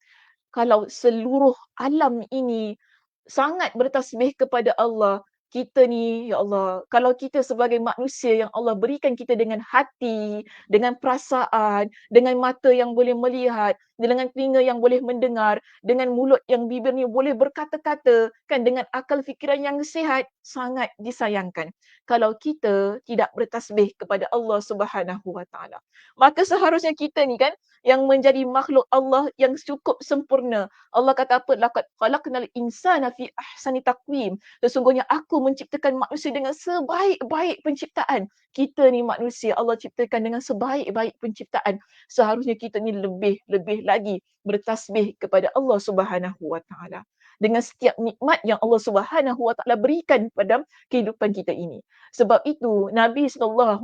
Kalau seluruh alam ini sangat bertasbih kepada Allah, kita ni, ya Allah, kalau kita sebagai manusia yang Allah berikan kita dengan hati, dengan perasaan, dengan mata yang boleh melihat, dengan telinga yang boleh mendengar, dengan mulut yang bibirnya boleh berkata-kata, kan, dengan akal fikiran yang sihat, sangat disayangkan kalau kita tidak bertasbih kepada Allah Subhanahu Wa Taala. Maka seharusnya kita ni kan yang menjadi makhluk Allah yang cukup sempurna. Allah kata apa? Laqad khalaqnal insana fi ahsani taqwim. Sesungguhnya aku menciptakan manusia dengan sebaik-baik penciptaan. Kita ni manusia Allah ciptakan dengan sebaik-baik penciptaan. Seharusnya kita ni lebih lagi bertasbih kepada Allah Subhanahu Wa Taala dengan setiap nikmat yang Allah Subhanahu Wa Taala berikan pada kehidupan kita ini. Sebab itu Nabi SAW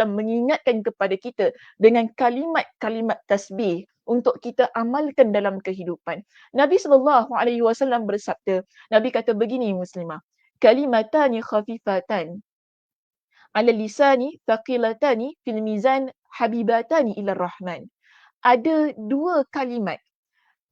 mengingatkan kepada kita dengan kalimat-kalimat tasbih untuk kita amalkan dalam kehidupan. Nabi SAW bersabda, Nabi kata begini muslimah, kalimatani khafifatan ala lisani thaqilatani fil mizan habibatani ila rahman. Ada dua kalimat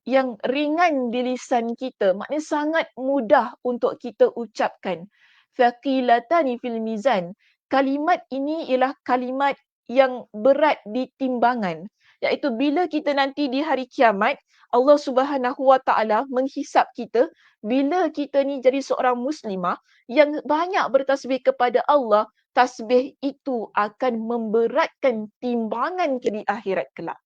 yang ringan di lisan kita, maknanya sangat mudah untuk kita ucapkan. Thaqilatani fil mizan. Kalimat ini ialah kalimat yang berat di timbangan. Iaitu bila kita nanti di hari kiamat, Allah Subhanahu Wa Taala menghisap kita, bila kita ni jadi seorang muslimah yang banyak bertasbih kepada Allah, tasbih itu akan memberatkan timbangan ke di akhirat kelak.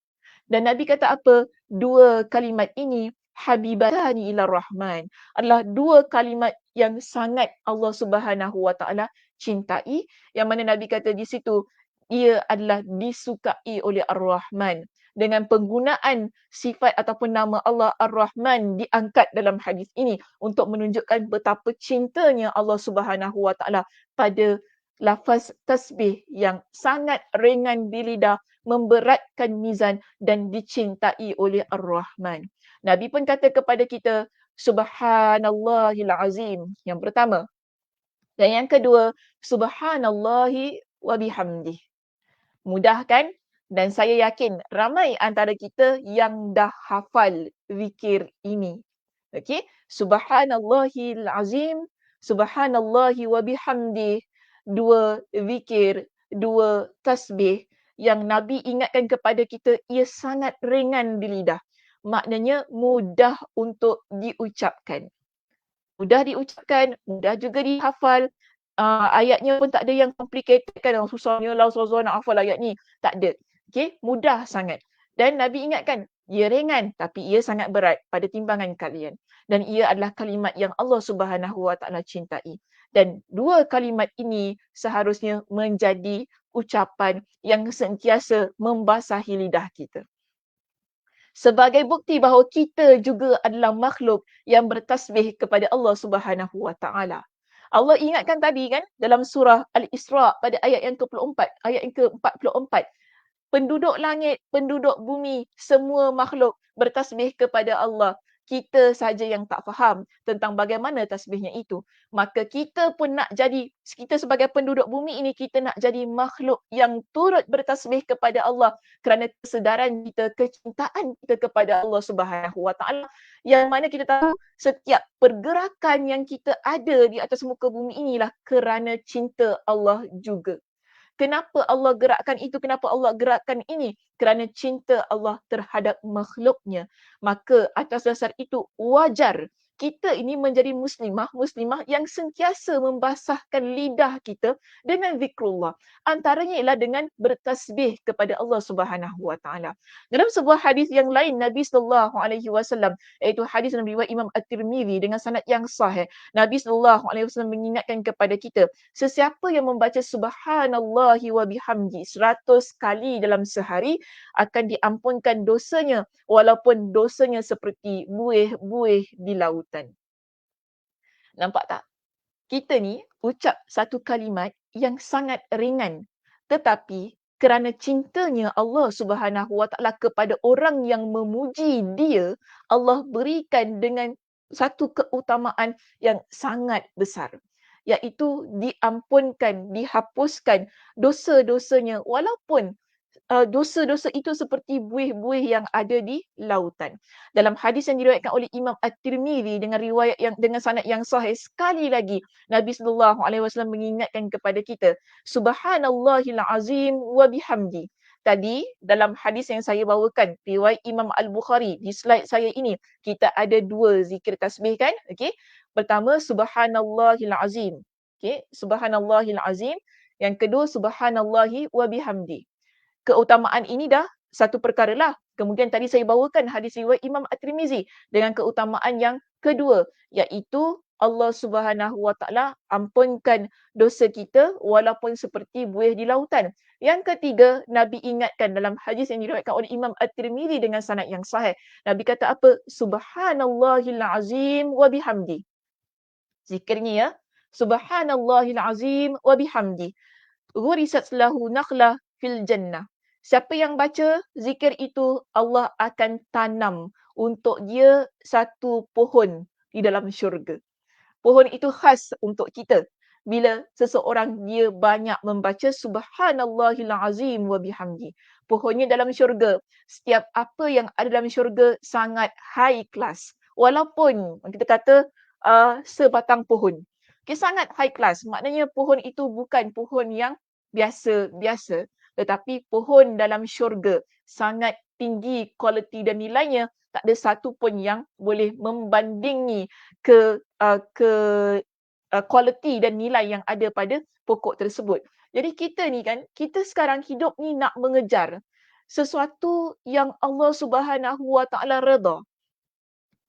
Dan Nabi kata apa? Dua kalimat ini habibatani ila rahman adalah dua kalimat yang sangat Allah Subhanahu Wa Taala cintai, yang mana Nabi kata di situ ia adalah disukai oleh Ar-Rahman. Dengan penggunaan sifat ataupun nama Allah Ar-Rahman diangkat dalam hadis ini untuk menunjukkan betapa cintanya Allah Subhanahu Wa Taala pada lafaz tasbih yang sangat ringan di lidah, memberatkan mizan dan dicintai oleh Ar-Rahman. Nabi pun kata kepada kita, Subhanallahil Azim. Yang pertama. Dan yang kedua, Subhanallahi wa bihamdih. Mudah kan? Dan saya yakin ramai antara kita yang dah hafal zikir ini. Okey? Subhanallahil Azim, Subhanallahi wa bihamdih. Dua zikir, dua tasbih yang Nabi ingatkan kepada kita, ia sangat ringan di lidah. Maknanya mudah untuk diucapkan. Mudah diucapkan, mudah juga dihafal. Ayatnya pun tak ada yang complicated kan, susahnya lah nak hafal ayat ni. Tak ada. Okay? Mudah sangat. Dan Nabi ingatkan, ia ringan tapi ia sangat berat pada timbangan kalian. Dan ia adalah kalimat yang Allah Subhanahu Wa Taala cintai. Dan dua kalimat ini seharusnya menjadi ucapan yang sentiasa membasahi lidah kita. Sebagai bukti bahawa kita juga adalah makhluk yang bertasbih kepada Allah Subhanahu Wa Taala. Allah ingatkan tadi kan dalam surah Al-Isra pada ayat yang ke-24, ayat yang ke-44. Penduduk langit, penduduk bumi, semua makhluk bertasbih kepada Allah. kita saja yang tak faham tentang bagaimana tasbihnya itu. Maka kita pun nak jadi, kita sebagai penduduk bumi ini, kita nak jadi makhluk yang turut bertasbih kepada Allah kerana kesedaran kita, kecintaan kita kepada Allah Subhanahu Wa Taala, yang mana kita tahu setiap pergerakan yang kita ada di atas muka bumi inilah kerana cinta Allah juga. Kenapa Allah gerakkan itu? Kenapa Allah gerakkan ini? Kerana cinta Allah terhadap makhluknya. Maka atas dasar itu wajar kita ini menjadi muslimah yang sentiasa membasahkan lidah kita dengan zikrullah. Antaranya ialah dengan bertasbih kepada Allah Subhanahu Wa Taala. Dalam sebuah hadis yang lain, Nabi sallallahu alaihi wasallam, iaitu hadis yang riwayat Imam At-Tirmizi dengan sanad yang sahih, Nabi sallallahu alaihi wasallam mengingatkan kepada kita, sesiapa yang membaca subhanallahi wa bihamdi 100 kali dalam sehari akan diampunkan dosanya walaupun dosanya seperti buih-buih di lautan. Nampak tak? Kita ni ucap satu kalimat yang sangat ringan, tetapi kerana cintanya Allah Subhanahu Wa Taala kepada orang yang memuji dia, Allah berikan dengan satu keutamaan yang sangat besar, iaitu diampunkan, dihapuskan dosa-dosanya walaupun dosa-dosa itu seperti buih-buih yang ada di lautan. Dalam hadis yang diriwayatkan oleh Imam At-Tirmizi dengan riwayat yang dengan sanad yang sahih, sekali lagi Nabi sallallahu alaihi wasallam mengingatkan kepada kita, subhanallahil azim wa bihamdi. Tadi dalam hadis yang saya bawakan, riwayat Imam Al-Bukhari, di slide saya ini kita ada dua zikir tasbih kan? Okey. Pertama subhanallahil azim. Okey, subhanallahil azim. Yang kedua subhanallahi wa bihamdi. Keutamaan ini dah satu perkara lah. Kemudian tadi saya bawakan hadis riwayat Imam At-Tirmizi dengan keutamaan yang kedua, iaitu Allah Subhanahu Wa Taala ampunkan dosa kita walaupun seperti buih di lautan. Yang ketiga, Nabi ingatkan dalam hadis yang diriwayatkan oleh Imam At-Tirmizi dengan sanad yang sahih. Nabi kata apa? Subhanallahil azim wa bihamdi. Zikirnya ya. Subhanallahil azim wa bihamdi. Ghurisat lahu nakhlah fil jannah. Siapa yang baca zikir itu, Allah akan tanam untuk dia satu pohon di dalam syurga. Pohon itu khas untuk kita. Bila seseorang dia banyak membaca subhanallahil azim wa bihamdi. Pohonnya dalam syurga. Setiap apa yang ada dalam syurga sangat high class. Walaupun kita kata sebatang pohon. Okay, sangat high class. Maknanya pohon itu bukan pohon yang biasa-biasa, tetapi pohon dalam syurga sangat tinggi kualiti dan nilainya, tak ada satu pun yang boleh membandingi kualiti dan nilai yang ada pada pokok tersebut. Jadi kita ni kan, kita sekarang hidup ni nak mengejar sesuatu yang Allah Subhanahu Wa Taala redha.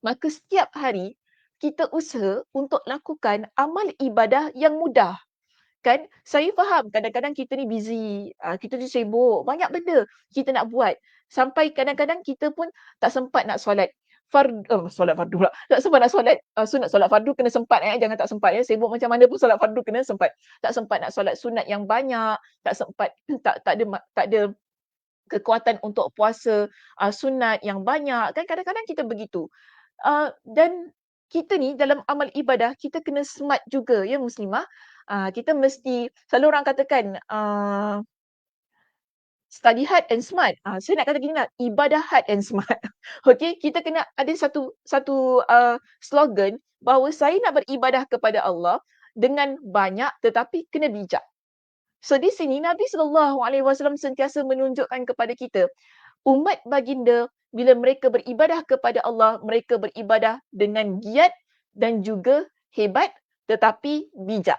Maka setiap hari kita usaha untuk lakukan amal ibadah yang mudah. Kan, saya faham kadang-kadang kita ni busy, kita ni sibuk, banyak benda kita nak buat. Sampai kadang-kadang kita pun tak sempat nak solat solat fardu pula. Tak sempat nak solat sunat. Solat fardu kena sempat, jangan tak sempat ya. Sibuk macam mana pun solat fardu kena sempat. Tak sempat nak solat sunat yang banyak, tak sempat, tak ada kekuatan untuk puasa sunat yang banyak. Kan kadang-kadang kita begitu. Dan kita ni dalam amal ibadah, kita kena smart juga ya muslimah. Kita mesti, selalu orang katakan study hard and smart. Saya nak kata gini lah, ibadah hard and smart. Okey, kita kena ada satu slogan bahawa saya nak beribadah kepada Allah dengan banyak tetapi kena bijak. So di sini Nabi sallallahu alaihi wasallam sentiasa menunjukkan kepada kita, umat baginda bila mereka beribadah kepada Allah, mereka beribadah dengan giat dan juga hebat tetapi bijak.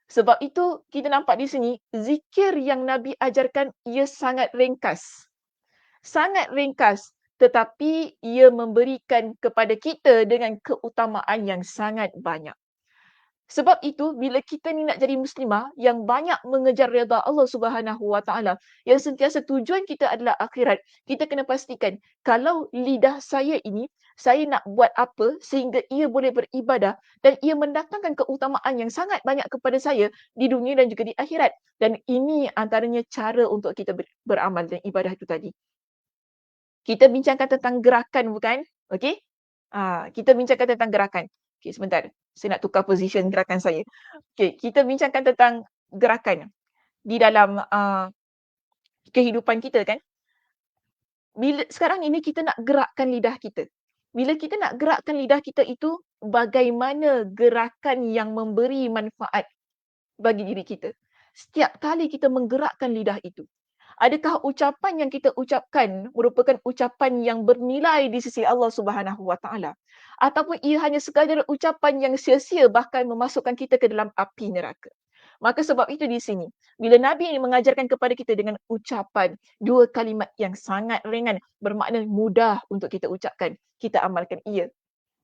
Sebab itu kita nampak di sini zikir yang Nabi ajarkan ia sangat ringkas. Sangat ringkas tetapi ia memberikan kepada kita dengan keutamaan yang sangat banyak. Sebab itu bila kita ni nak jadi muslimah yang banyak mengejar redha Allah Subhanahu Wa Taala, yang sentiasa tujuan kita adalah akhirat, kita kena pastikan kalau lidah saya ini, saya nak buat apa sehingga ia boleh beribadah dan ia mendatangkan keutamaan yang sangat banyak kepada saya di dunia dan juga di akhirat. Dan ini antaranya cara untuk kita beramal dan ibadah itu tadi. Kita bincangkan tentang gerakan bukan? Okey? Kita bincangkan tentang gerakan. Okey, sebentar. Saya nak tukar position gerakan saya. Okey, kita bincangkan tentang gerakan di dalam, kehidupan kita kan. Bila sekarang ini kita nak gerakkan lidah kita. Bila kita nak gerakkan lidah kita itu, bagaimana gerakan yang memberi manfaat bagi diri kita. Setiap kali kita menggerakkan lidah itu, adakah ucapan yang kita ucapkan merupakan ucapan yang bernilai di sisi Allah Subhanahu Wa Taala, ataupun ia hanya sekadar ucapan yang sia-sia bahkan memasukkan kita ke dalam api neraka. Maka sebab itu di sini, bila Nabi ini mengajarkan kepada kita dengan ucapan, dua kalimat yang sangat ringan, bermakna mudah untuk kita ucapkan, kita amalkan ia.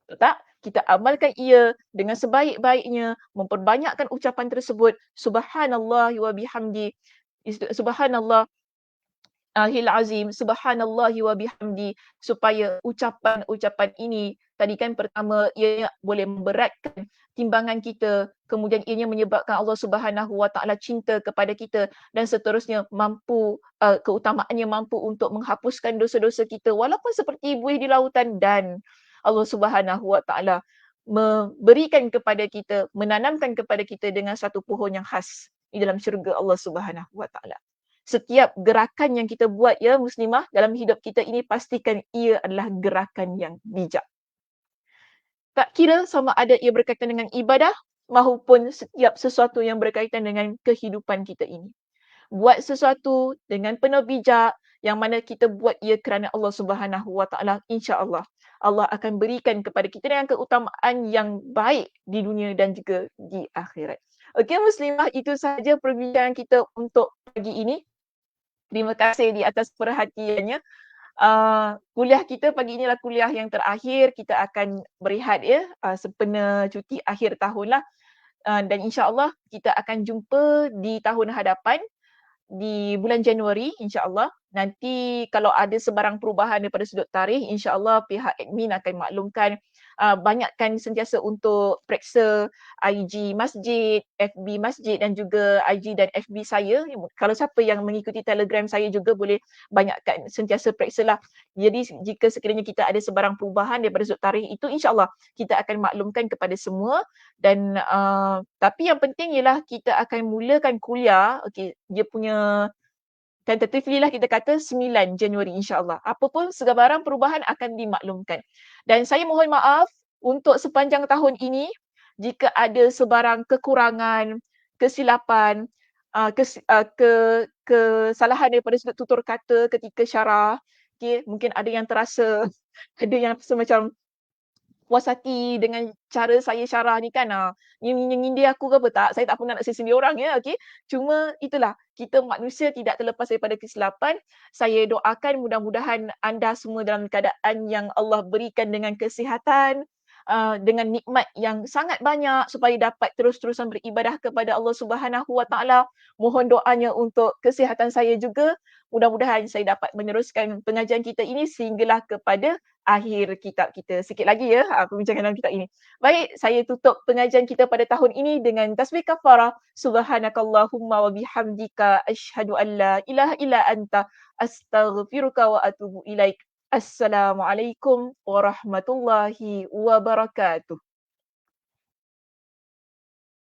Betul tak? Kita amalkan ia dengan sebaik-baiknya, memperbanyakkan ucapan tersebut, subhanallah wa bihamdi, subhanallah Ahil azim, subhanallahi wa bihamdi, supaya ucapan-ucapan ini tadi kan pertama ianya boleh memberatkan timbangan kita, kemudian ianya menyebabkan Allah Subhanahu wa taala cinta kepada kita dan seterusnya mampu keutamaannya mampu untuk menghapuskan dosa-dosa kita walaupun seperti buih di lautan, dan Allah Subhanahu wa taala memberikan kepada kita, menanamkan kepada kita dengan satu pohon yang khas di dalam syurga Allah Subhanahu wa taala. Setiap gerakan yang kita buat ya muslimah dalam hidup kita ini, pastikan ia adalah gerakan yang bijak. Tak kira sama ada ia berkaitan dengan ibadah maupun setiap sesuatu yang berkaitan dengan kehidupan kita ini. Buat sesuatu dengan penuh bijak, yang mana kita buat ia kerana Allah Subhanahu Wa Taala, insya-Allah Allah akan berikan kepada kita dengan keutamaan yang baik di dunia dan juga di akhirat. Okey muslimah, itu sahaja perbincangan kita untuk pagi ini. Terima kasih di atas perhatiannya. Kuliah kita pagi ini adalah kuliah yang terakhir. Kita akan berehat ya, sempena cuti akhir tahun lah. Dan insya-Allah kita akan jumpa di tahun hadapan di bulan Januari insya-Allah. Nanti kalau ada sebarang perubahan daripada sudut tarikh, insya-Allah pihak admin akan maklumkan. Banyakkan sentiasa untuk periksa IG masjid, FB masjid dan juga IG dan FB saya. Kalau siapa yang mengikuti Telegram saya juga boleh banyakkan sentiasa periksalah. Jadi jika sekiranya kita ada sebarang perubahan daripada sudut tarikh itu, insya-Allah kita akan maklumkan kepada semua. Dan tapi yang penting ialah kita akan mulakan kuliah, okey, dia punya tentatively lah kita kata 9 Januari insya-Allah. Apa pun sebarang perubahan akan dimaklumkan. Dan saya mohon maaf untuk sepanjang tahun ini jika ada sebarang kekurangan, kesilapan, kesalahan daripada sudut tutur kata ketika syarah. Okey, mungkin ada yang terasa ada yang rasa macam puas hati dengan cara saya syarah ni kan, nyindir aku ke apa tak, saya tak pernah nak sindir orang ya, okey. Cuma itulah, kita manusia tidak terlepas daripada kesilapan. Saya doakan mudah-mudahan anda semua dalam keadaan yang Allah berikan dengan kesihatan, dengan nikmat yang sangat banyak supaya dapat terus-terusan beribadah kepada Allah Subhanahu Wa Taala. Mohon doanya untuk kesihatan saya juga. Mudah-mudahan saya dapat meneruskan pengajian kita ini sehinggalah kepada akhir kitab kita. Sikit lagi ya perbincangan dalam kitab ini. Baik, saya tutup pengajian kita pada tahun ini dengan tasbih kafarah. Subhanakallahumma wa bihamdika asyhadu an la ilaha illa anta astaghfiruka wa atubu ilaik. Assalamualaikum warahmatullahi wabarakatuh.